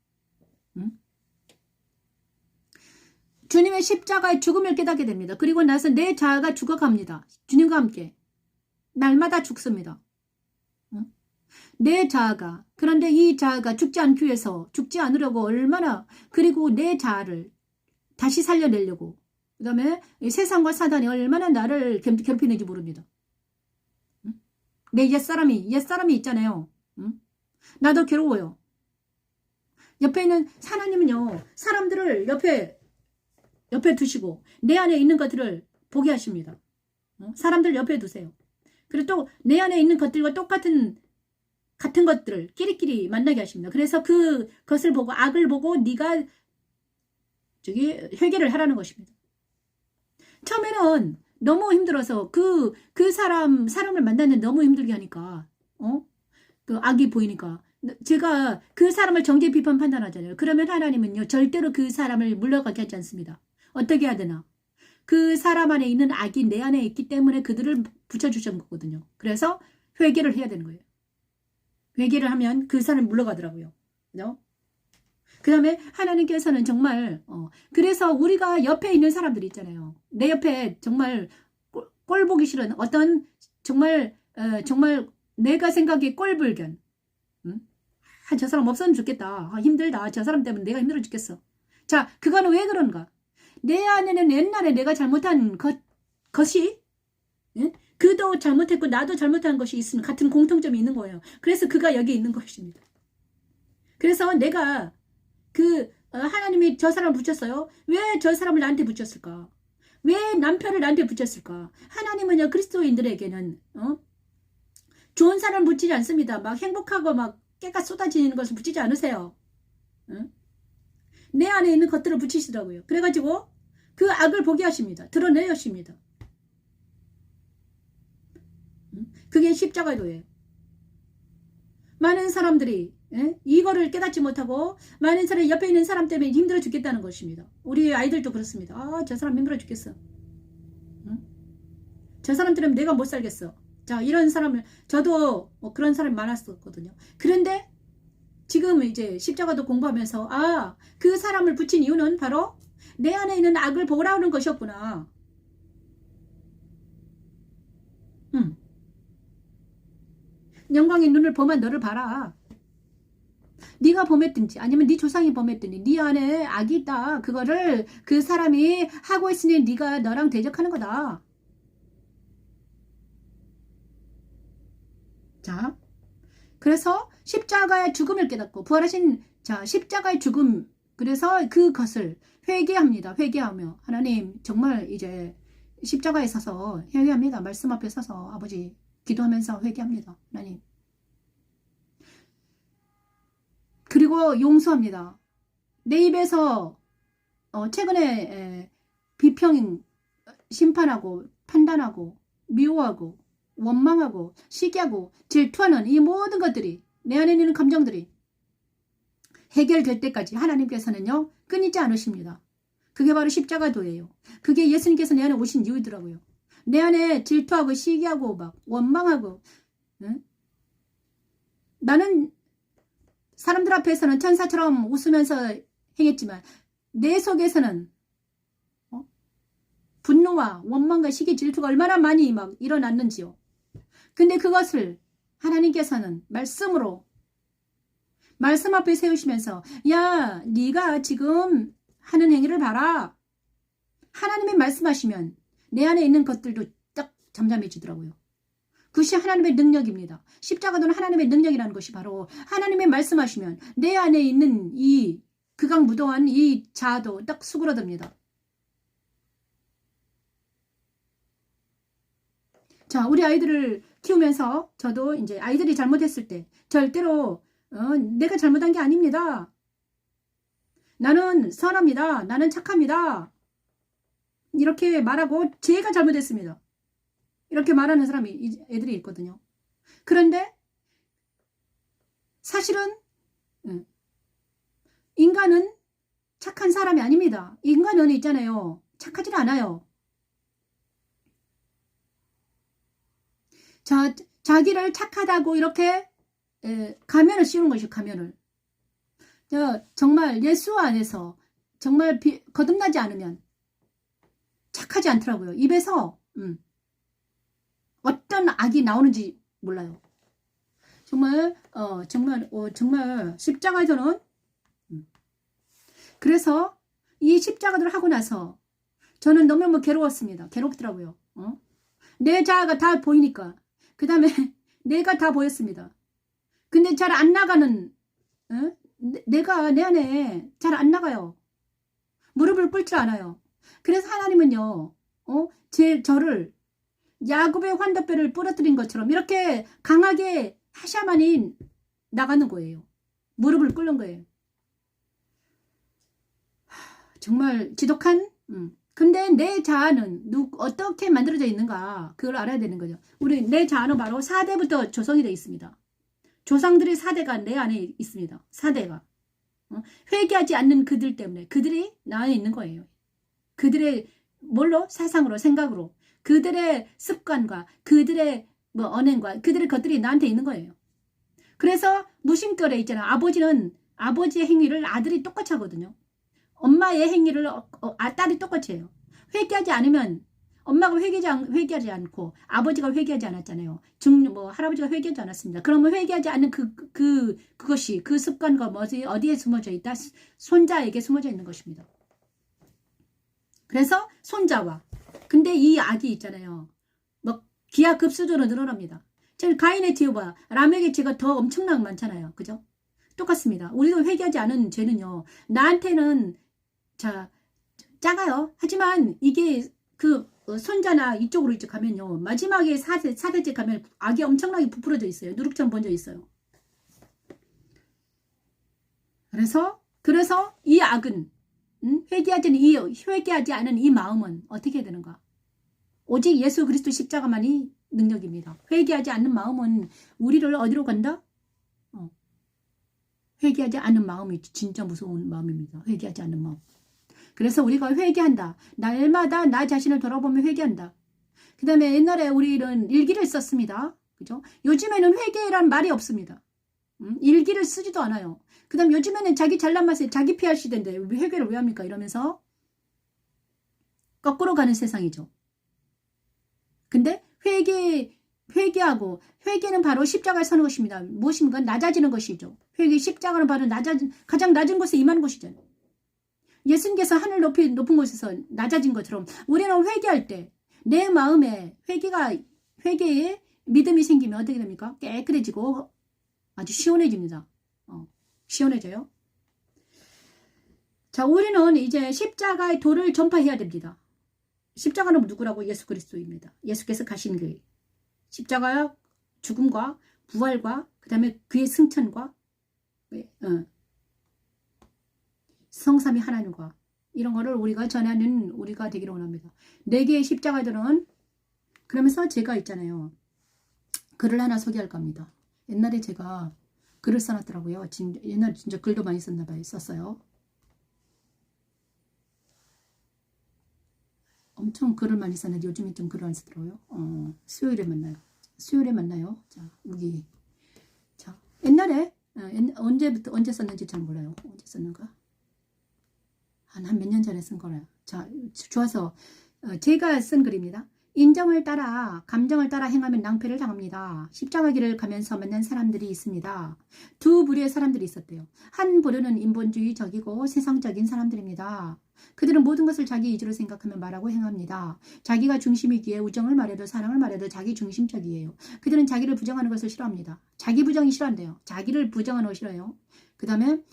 주님의 십자가의 죽음을 깨닫게 됩니다. 그리고 나서 내 자아가 죽어갑니다. 주님과 함께 날마다 죽습니다. 내 자아가 그런데 이 자아가 죽지 않기 위해서 죽지 않으려고 얼마나 그리고 내 자아를 다시 살려내려고 그 다음에 세상과 사단이 얼마나 나를 괴롭히는지 모릅니다. 내 옛사람이 있잖아요. 나도 괴로워요. 옆에 있는 하나님은요. 사람들을 옆에 두시고 내 안에 있는 것들을 보게 하십니다. 사람들 옆에 두세요. 그리고 또 내 안에 있는 것들과 같은 것들을 끼리끼리 만나게 하십니다. 그래서 그것을 보고 악을 보고 네가 회개를 하라는 것입니다. 처음에는 너무 힘들어서 그 사람을 만나는 너무 힘들게 하니까 그 악이 보이니까 제가 그 사람을 정죄 비판 판단하잖아요. 그러면 하나님은요 절대로 그 사람을 물러가게 하지 않습니다. 어떻게 해야 되나? 그 사람 안에 있는 악이 내 안에 있기 때문에 그들을 붙여주신 거거든요. 그래서 회개를 해야 되는 거예요. 회개를 하면 그 사람이 물러가더라고요. 그죠? 그 다음에 하나님께서는 정말 그래서 우리가 옆에 있는 사람들이 있잖아요. 내 옆에 정말 꼴 보기 싫은 어떤 정말 내가 생각이 꼴불견 저 사람 없으면 좋겠다. 힘들다. 저 사람 때문에 내가 힘들어 죽겠어. 자, 그거는 왜 그런가? 내 안에는 옛날에 내가 잘못한 것이 그도 잘못했고 나도 잘못한 것이 있으면 같은 공통점이 있는 거예요. 그래서 그가 여기 있는 것입니다. 그래서 내가 하나님이 저 사람을 붙였어요. 왜 저 사람을 나한테 붙였을까? 왜 남편을 나한테 붙였을까? 하나님은요 그리스도인들에게는 좋은 사람을 붙이지 않습니다. 막 행복하고 막 깨가 쏟아지는 것을 붙이지 않으세요. 내 안에 있는 것들을 붙이시더라고요. 그래가지고 그 악을 보게 하십니다. 드러내야 하십니다. 그게 십자가의 도예요. 많은 사람들이 이거를 깨닫지 못하고 많은 사람이 옆에 있는 사람 때문에 힘들어 죽겠다는 것입니다. 우리 아이들도 그렇습니다. 저 사람 힘들어 죽겠어. 저 사람 때문에 내가 못 살겠어. 자, 이런 사람을 저도 그런 사람이 많았었거든요. 그런데 지금 이제 십자가도 공부하면서 그 사람을 붙인 이유는 바로 내 안에 있는 악을 보라는 것이었구나. 영광의 눈을 범한 너를 봐라. 네가 범했든지 아니면 네 조상이 범했든지 네 안에 악이 있다. 그거를 그 사람이 하고 있으니 네가 너랑 대적하는 거다. 자, 그래서 십자가의 죽음을 깨닫고 부활하신 자 십자가의 죽음, 그래서 그것을 회개합니다. 회개하며 하나님 정말 이제 십자가에 서서 회개합니다. 말씀 앞에 서서 아버지 기도하면서 회개합니다. 하나님. 그리고 용서합니다. 내 입에서 최근에 비평, 심판하고 판단하고 미워하고 원망하고 시기하고 질투하는 이 모든 것들이 내 안에 있는 감정들이 해결될 때까지 하나님께서는요 끊이지 않으십니다. 그게 바로 십자가도예요. 그게 예수님께서 내 안에 오신 이유더라고요. 내 안에 질투하고 시기하고 막 원망하고, 응? 나는 사람들 앞에서는 천사처럼 웃으면서 행했지만 내 속에서는 분노와 원망과 시기, 질투가 얼마나 많이 막 일어났는지요. 근데 그것을 하나님께서는 말씀으로 말씀 앞에 세우시면서 야 네가 지금 하는 행위를 봐라. 하나님이 말씀하시면 내 안에 있는 것들도 딱 잠잠해지더라고요. 그것이 하나님의 능력입니다. 십자가도는 하나님의 능력이라는 것이 바로 하나님이 말씀하시면 내 안에 있는 이 극악무도한 이 자아도 딱 수그러듭니다. 자, 우리 아이들을 키우면서 저도 이제 아이들이 잘못했을 때 절대로 내가 잘못한 게 아닙니다. 나는 선합니다. 나는 착합니다. 이렇게 말하고 제가 잘못했습니다. 이렇게 말하는 사람이 애들이 있거든요. 그런데 사실은 인간은 착한 사람이 아닙니다. 인간은 있잖아요. 착하지 않아요. 자기를 착하다고 이렇게 가면을 씌우는 것이죠. 가면을. 정말 예수 안에서 정말 거듭나지 않으면 착하지 않더라고요. 입에서 어떤 악이 나오는지 몰라요. 정말 십자가에서는 그래서 이 십자가를 하고 나서 저는 너무너무 괴로웠습니다. 괴롭더라고요. 내 자아가 다 보이니까. 그 다음에 내가 다 보였습니다. 근데 잘 안 나가는 내가 내 안에 잘 안 나가요. 무릎을 꿇지 않아요. 그래서 하나님은요 저를 야곱의 환도뼈를 부러뜨린 것처럼 이렇게 강하게 하셔야만이 나가는 거예요. 무릎을 꿇는 거예요. 정말 지독한 근데 내 자아는 어떻게 만들어져 있는가 그걸 알아야 되는 거죠. 내 자아는 바로 4대부터 조성이 되어 있습니다. 조상들의 4대가 내 안에 있습니다. 4대가 회개하지 않는 그들 때문에 그들이 나 안에 있는 거예요. 그들의 뭘로? 사상으로, 생각으로, 그들의 습관과 그들의 언행과 그들의 것들이 나한테 있는 거예요. 그래서 무심결에 있잖아. 아버지의 행위를 아들이 똑같이 하거든요. 엄마의 행위를 딸이 똑같이 해요. 회개하지 않으면 엄마가 회개하지 않고 아버지가 회개하지 않았잖아요. 할아버지가 회개하지 않았습니다. 그러면 회개하지 않는 그것이 그 습관과 어디에 숨어져 있다? 손자에게 숨어져 있는 것입니다. 그래서 손자와 근데 이 악이 있잖아요. 기하급수적으로 늘어납니다. 가인의 죄와 라멕의 죄가 더 엄청나게 많잖아요. 그죠? 똑같습니다. 우리도 회개하지 않은 죄는요. 나한테는 작아요. 하지만 이게 손자나 이쪽으로 이제 가면요. 마지막에 4대째 가면 악이 엄청나게 부풀어져 있어요. 누룩처럼 번져 있어요. 그래서 이 악은 회개하지 않은 이 마음은 어떻게 되는가? 오직 예수 그리스도 십자가만이 능력입니다. 회개하지 않는 마음은 우리를 어디로 간다? 회개하지 않는 마음이 진짜 무서운 마음입니다. 회개하지 않는 마음. 그래서 우리가 회개한다. 날마다 나 자신을 돌아보며 회개한다. 그 다음에 옛날에 우리는 일기를 썼습니다. 그죠? 요즘에는 회개란 말이 없습니다. 일기를 쓰지도 않아요. 그 다음 요즘에는 자기 잘난 맛에 자기 PR 시대인데 회개를 왜 합니까? 이러면서 거꾸로 가는 세상이죠. 근데 회개하고, 회개는 바로 십자가에 서는 것입니다. 무엇입니까? 낮아지는 것이죠. 회개, 십자가는 바로 가장 낮은 곳에 임하는 것이잖아요. 예수님께서 하늘 높은 곳에서 낮아진 것처럼 우리는 회개할 때 내 마음에 회개에 믿음이 생기면 어떻게 됩니까? 깨끗해지고 아주 시원해집니다. 시원해져요. 자, 우리는 이제 십자가의 도를 전파해야 됩니다. 십자가는 누구라고? 예수 그리스도입니다. 예수께서 가신 그 십자가의 죽음과 부활과 그 다음에 그의 승천과 성삼위 하나님과 이런 거를 우리가 전하는 우리가 되기를 원합니다. 4개의 십자가들은 그러면서 제가 있잖아요. 글을 하나 소개할 겁니다. 옛날에 제가 글을 써놨더라고요. 옛날에 진짜 글도 많이 썼어요. 엄청 글을 많이 썼는데 요즘에 좀 글을 안 쓰더라고요. 수요일에 만나요. 자, 여기. 자, 옛날에 언제 썼는지 잘 몰라요. 언제 썼는가? 한 몇 년 전에 쓴 거라요. 자, 좋아서 제가 쓴 글입니다. 인정을 따라 감정을 따라 행하면 낭패를 당합니다. 십자가 길을 가면서 만난 사람들이 있습니다. 두 부류의 사람들이 있었대요. 한 부류는 인본주의적이고 세상적인 사람들입니다. 그들은 모든 것을 자기 위주로 생각하며 말하고 행합니다. 자기가 중심이기에 우정을 말해도 사랑을 말해도 자기 중심적이에요. 그들은 자기를 부정하는 것을 싫어합니다. 자기 부정이 싫어한대요. 자기를 부정하는 거 싫어요.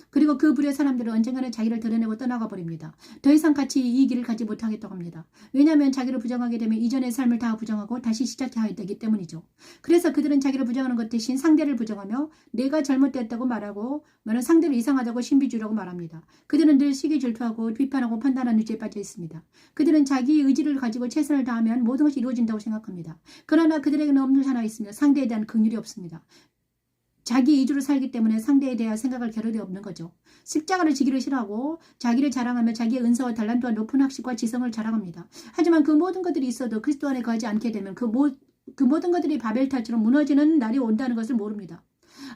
그리고 그 부류의 사람들은 언젠가는 자기를 드러내고 떠나가 버립니다. 더 이상 같이 이 길을 가지 못하겠다고 합니다. 왜냐하면 자기를 부정하게 되면 이전의 삶을 다 부정하고 다시 시작해야 되기 때문이죠. 그래서 그들은 자기를 부정하는 것 대신 상대를 부정하며 내가 잘못됐다고 말하고 상대를 이상하다고 신비주의라고 말합니다. 그들은 늘 시기 질투하고 비판하고 판단하는 유지에 빠져 있습니다. 그들은 자기 의지를 가지고 최선을 다하면 모든 것이 이루어진다고 생각합니다. 그러나 그들에게는 없는 하나 있습니다. 상대에 대한 긍휼이 없습니다. 자기 위주로 살기 때문에 상대에 대한 생각할 겨를이 없는 거죠. 십자가를 지기를 싫어하고 자기를 자랑하며 자기의 은사와 달란트와 높은 학식과 지성을 자랑합니다. 하지만 그 모든 것들이 있어도 그리스도 안에 거하지 않게 되면 그 모든 것들이 바벨탑처럼 무너지는 날이 온다는 것을 모릅니다.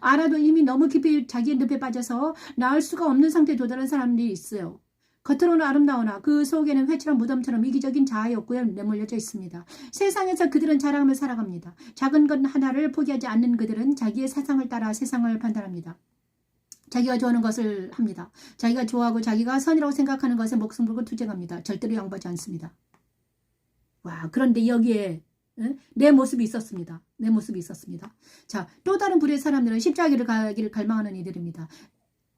알아도 이미 너무 깊이 자기의 늪에 빠져서 나을 수가 없는 상태에 도달한 사람들이 있어요. 겉으로는 아름다우나 그 속에는 회칠한 무덤처럼 이기적인 자아의 욕구에 내몰려져 있습니다. 세상에서 그들은 자랑하며 살아갑니다. 작은 것 하나를 포기하지 않는 그들은 자기의 사상을 따라 세상을 판단합니다. 자기가 좋아하는 것을 합니다. 자기가 좋아하고 자기가 선이라고 생각하는 것에 목숨 걸고 투쟁합니다. 절대로 양보하지 않습니다. 와, 그런데 여기에 내 모습이 있었습니다. 자, 또 다른 부류의 사람들은 십자가를 가기를 갈망하는 이들입니다.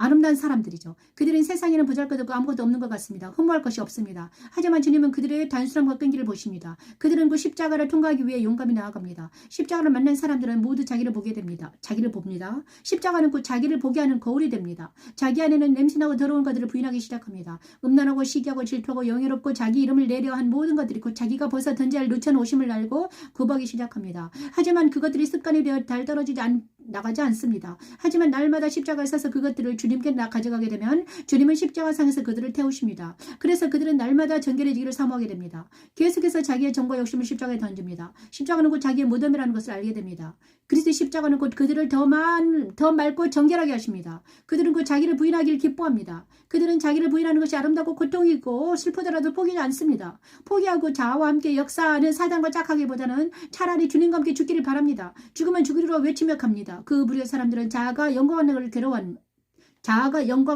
아름다운 사람들이죠. 그들은 세상에는 보잘것없고 아무것도 없는 것 같습니다. 흠모할 것이 없습니다. 하지만 주님은 그들의 단순함과 끈기를 보십니다. 그들은 그 십자가를 통과하기 위해 용감히 나아갑니다. 십자가를 만난 사람들은 모두 자기를 보게 됩니다. 자기를 봅니다. 십자가는 곧 자기를 보게 하는 거울이 됩니다. 자기 안에는 냄새나고 더러운 것들을 부인하기 시작합니다. 음란하고 시기하고 질투하고 영예롭고 자기 이름을 내려한 모든 것들이 곧 자기가 벗어 던져야 할 누천 오심을 알고 굽어기 시작합니다. 하지만 그것들이 습관이 되어 달 떨어지지 나가지 않습니다. 하지만 날마다 십자가에 서서 그것들을 주님께 가져가게 되면 주님은 십자가상에서 그들을 태우십니다. 그래서 그들은 날마다 정결해지기를 사모하게 됩니다. 계속해서 자기의 정과 욕심을 십자가에 던집니다. 십자가는 곧 자기의 무덤이라는 것을 알게 됩니다. 그리스도의 십자가는 곧 그들을 더 맑고 정결하게 하십니다. 그들은 곧 자기를 부인하기를 기뻐합니다. 그들은 자기를 부인하는 것이 아름답고 고통이고 슬프더라도 포기하지 않습니다. 포기하고 자아와 함께 역사하는 사단과 짝하기보다는 차라리 주님과 함께 죽기를 바랍니다. 죽으면 죽으리라 외치며 갑니다. 그 부류의 사람들은 자아가 영광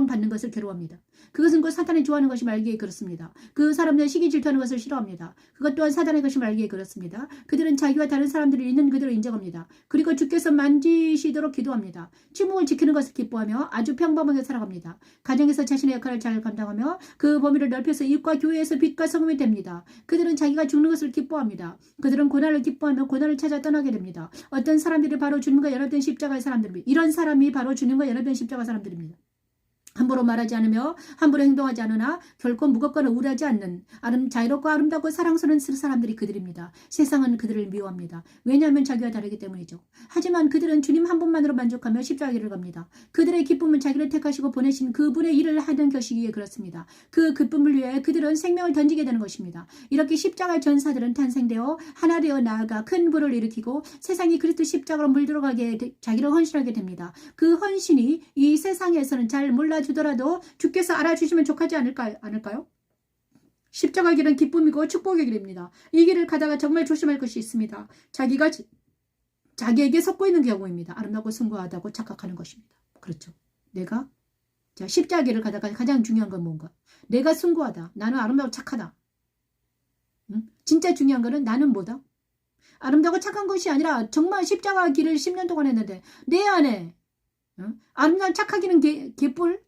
받는 것을 괴로워합니다. 그것은 곧 사탄이 좋아하는 것이 말기에 그렇습니다. 그 사람들은 시기 질투하는 것을 싫어합니다. 그것 또한 사탄의 것이 말기에 그렇습니다. 그들은 자기와 다른 사람들이 있는 그대로 인정합니다. 그리고 주께서 만지시도록 기도합니다. 침묵을 지키는 것을 기뻐하며 아주 평범하게 살아갑니다. 가정에서 자신의 역할을 잘 감당하며 그 범위를 넓혀서 이웃과 교회에서 빛과 성음이 됩니다. 그들은 자기가 죽는 것을 기뻐합니다. 그들은 고난을 기뻐하며 고난을 찾아 떠나게 됩니다. 어떤 사람들이 바로 주님과 연합된 십자가의 사람들입니다. 이런 사람이 바로 주님과 연합된 십자가 사람들입니다. 함부로 말하지 않으며 함부로 행동하지 않으나 결코 무겁거나 우울하지 않는 자유롭고 아름답고 사랑스러운 사람들이 그들입니다. 세상은 그들을 미워합니다. 왜냐하면 자기와 다르기 때문이죠. 하지만 그들은 주님 한 분만으로 만족하며 십자가를 갑니다. 그들의 기쁨은 자기를 택하시고 보내신 그분의 일을 하는 것이기에 그렇습니다. 그 기쁨을 위해 그들은 생명을 던지게 되는 것입니다. 이렇게 십자가의 전사들은 탄생되어 하나 되어 나아가 큰 부를 일으키고 세상이 그리스도 십자가로 물들어가게 자기를 헌신하게 됩니다. 그 헌신이 이 세상에서는 잘 몰라주더라도 주께서 알아주시면 족하지 않을까요? 십자가 길은 기쁨이고 축복의 길입니다. 이 길을 가다가 정말 조심할 것이 있습니다. 자기가 자기에게 속고 있는 경우입니다. 아름답고 숭고하다고 착각하는 것입니다. 그렇죠. 내가 자, 십자가를 가다가 가장 중요한 건 뭔가? 내가 숭고하다. 나는 아름답고 착하다. 응? 진짜 중요한 거는 나는 뭐다? 아름답고 착한 것이 아니라 정말 십자가 길을 10년 동안 했는데 내 안에 응? 아름다운 착하기는 개뿔?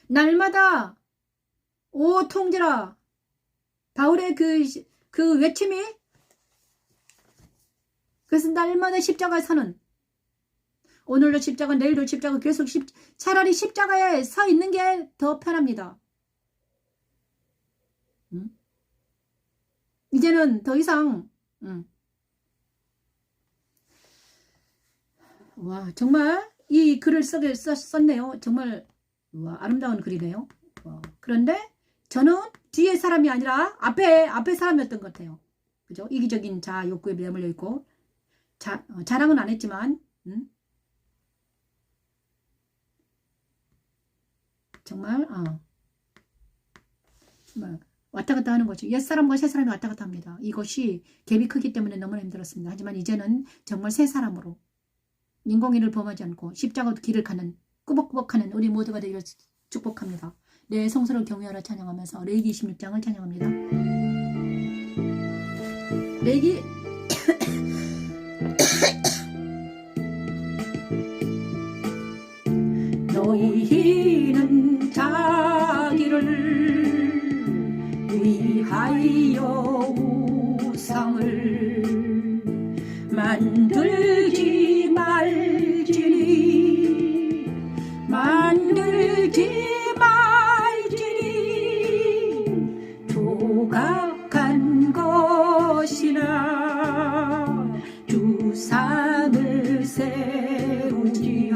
날마다 오 통제라 바울의 그 외침이 그래서 날마다 십자가에 서는 오늘도 십자가 내일도 십자가 계속 차라리 십자가에 서 있는 게 더 편합니다. 응? 이제는 더 이상 와 정말 이 글을 썼네요. 정말 와 아름다운 글이네요. 와, 그런데 저는 뒤에 사람이 아니라 앞에 사람이었던 것 같아요. 그죠? 이기적인 자아 욕구에 매몰려 있고 자랑은 안 했지만 정말 왔다 갔다 하는 거죠. 옛사람과 새사람이 왔다 갔다 합니다. 이것이 갭이 크기 때문에 너무나 힘들었습니다. 하지만 이제는 정말 새 사람으로 인공위를 범하지 않고 십자가 길을 가는 꾸벅꾸벅하는 우리 모두가 되기를 축복합니다. 내 성스러운 경외하라 찬양하면서 레위기 26장을 찬양합니다. 레위기 너희는 자기를 위하여 우상을 만들지 말지니 조각한 것이나 주상을 세우지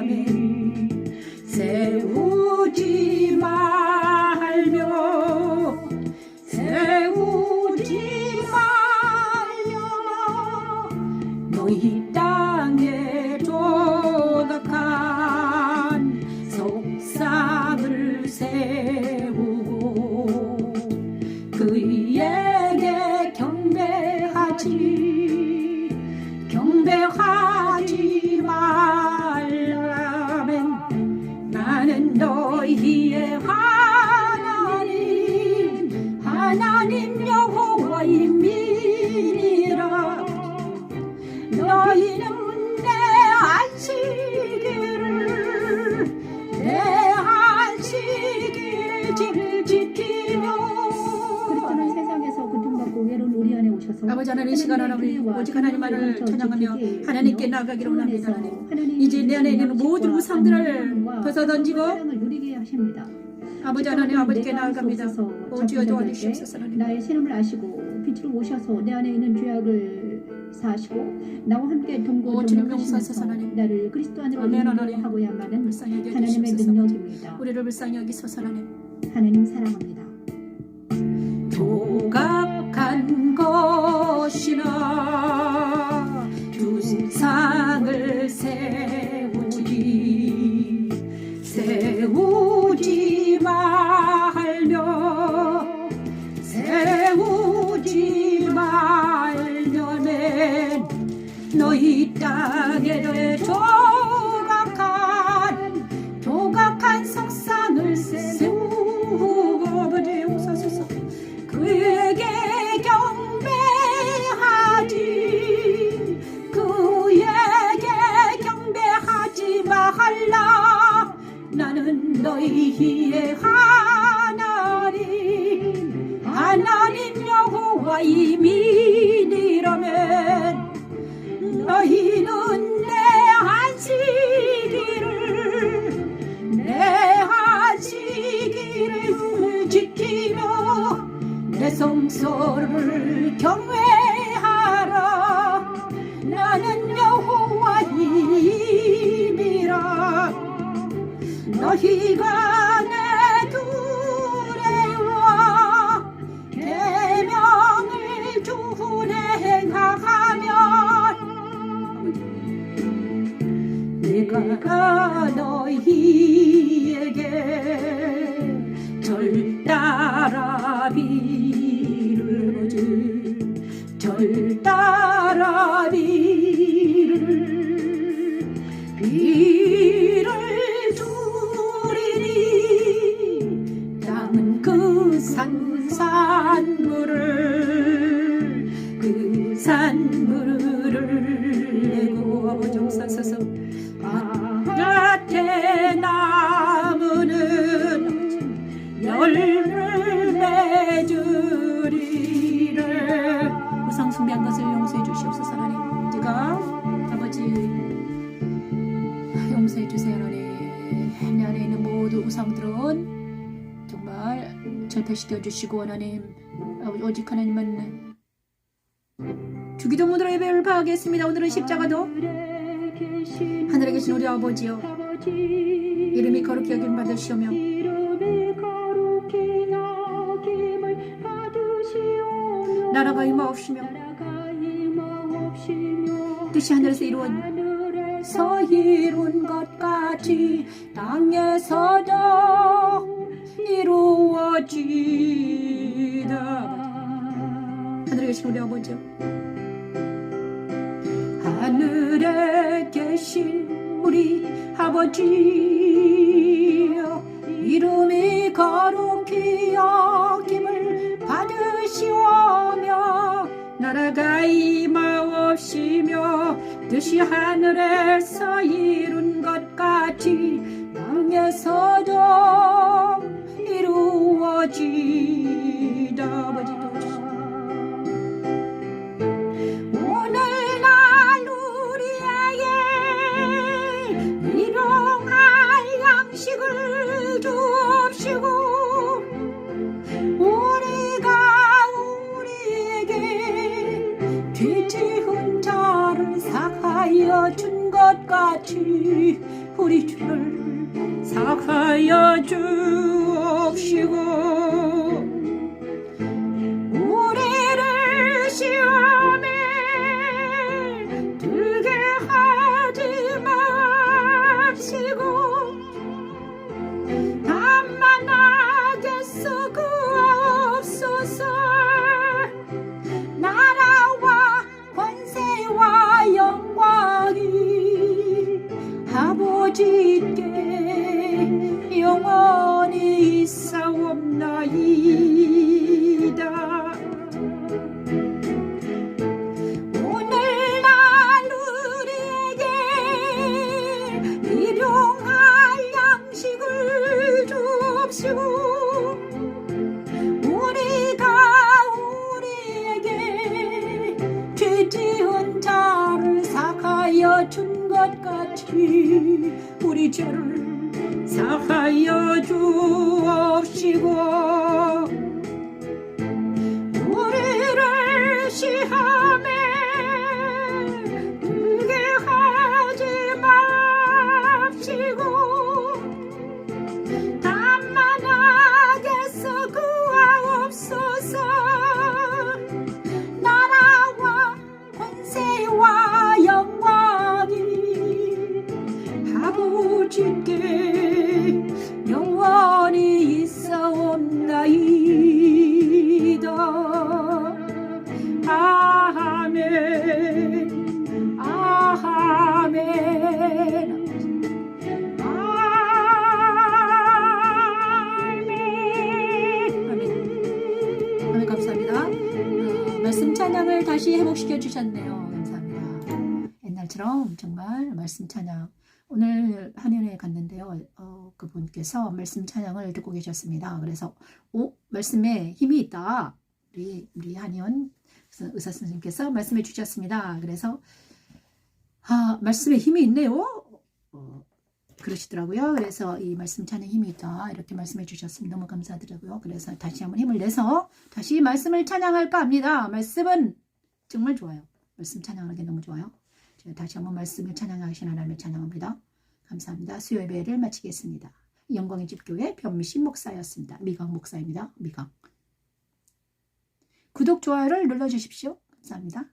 말며 너희 땅에 조각한 속상을 세우고 그에게 경배하지 말라면 나는 너희의 하나님 여호와임이니라. 너희는 내 안식일을 지키며 그리스도는 세상에서 고통받고 외로운 우리 안에 오셔서 아버지 하나님 이 시간 하나님 오직 하나님만을 찬양하며 하나님께 나아가기로 원합니다. 하나님 이제 내 안에 있는 모든 우상들을 벗어던지고 아버지 하나님 아버지께 나아갑니다. 오 주여 도와주시옵소서. 나의 신음을 아시고 빛으로 오셔서 내 안에 있는 죄악을 사하시고 나와 함께 동고동락하시면서 나를 그리스도 안으로 인도하고야만은 하나님의 능력입니다. 우리를 불쌍히 여기소서. 하나님 사랑합니다. 조각한 것이나 주상을 세우지 말려면 너희 땅에 조각한 석상을 세우고 아버지 용서하소서. 그에게 경배하지 말라. 나는 너희의 하나님 여호와임이니라면 너희는 내 안식일을 지키며 내 성소를 경외하라. 나는 여호와임이라. 너희가 내 규례와 계명을 준행하면 내가 너희에게 절 따라 비를 산물을 그 산물을 내고 아버지 옵소서. 곁에 나무는 열매를 맺으리를. 우상 숭배한 것을 용서해 주시옵소서. 하나님, 제가 아버지 용서해 주세요. 하나님, 내 안에 있는 모든 우상들은 정말 절패시켜 주시고, 하나님 아버지 오직 하나님만 주기도문으로 예배를 바하겠습니다. 오늘은 십자가도 하늘에 계신 우리 아버지여, 이름이 거룩히 여김 받으시오며 나라가 임하옵시며 뜻이 하늘에서 이룬 것 같이 땅에서도 이루어지다. 하늘에 계신 우리 아버지여, 하늘에 계신 우리 아버지여, 이름이 거룩히 여김을 받으시오며 나라가 임하옵시며 뜻이 하늘에서 이룬 것 같이 땅에서도 이루어지다. 아버지 도와주시옵소서. 오늘날 우리에게 일용할 양식을 주옵시고 우리가 우리에게 죄 지은 자를 사하여 준 것 같이 우리 죄를 사하여 주옵시고 우리를 시험에 들게 하지 마시고 다만 악에서 구하옵소서. 나라와 권세와 영광이 아버지께 영원히 있사옵나이다. 오늘날 우리에게 일용할 양식을 주옵시고 우리가 우리에게 죄 지은 자를 사하여 준 것 같이 우리 죄를 사하여 주옵시고 우리를 시험에 들게 하지 마시고 다만 악에서 구하옵소서. 나라와 권세와 영광이 아버지께 영원히 있사옵나이다. 아멘 아멘 아멘. 감사합니다. 말씀 찬양을 다시 회복시켜 주셨네요. 감사합니다. 옛날처럼 정말 말씀 찬양. 오늘 한인회에 갔는데요. 그분께서 말씀 찬양을 듣고 계셨습니다. 그래서 말씀에 힘이 있다. 우리 한의원 의사 선생님께서 말씀해 주셨습니다. 그래서 말씀에 힘이 있네요. 그러시더라고요. 그래서 이 말씀 찬양 힘이 있다. 이렇게 말씀해 주셨습니다. 너무 감사드리고요. 그래서 다시 한번 힘을 내서 다시 말씀을 찬양할까 합니다. 말씀은 정말 좋아요. 말씀 찬양하기 너무 좋아요. 제가 다시 한번 말씀을 찬양하신 하나님을 찬양합니다. 감사합니다. 수요 예배를 마치겠습니다. 영광의 집교회 변미신 목사였습니다. 미강 목사입니다. 미강. 구독, 좋아요를 눌러주십시오. 감사합니다.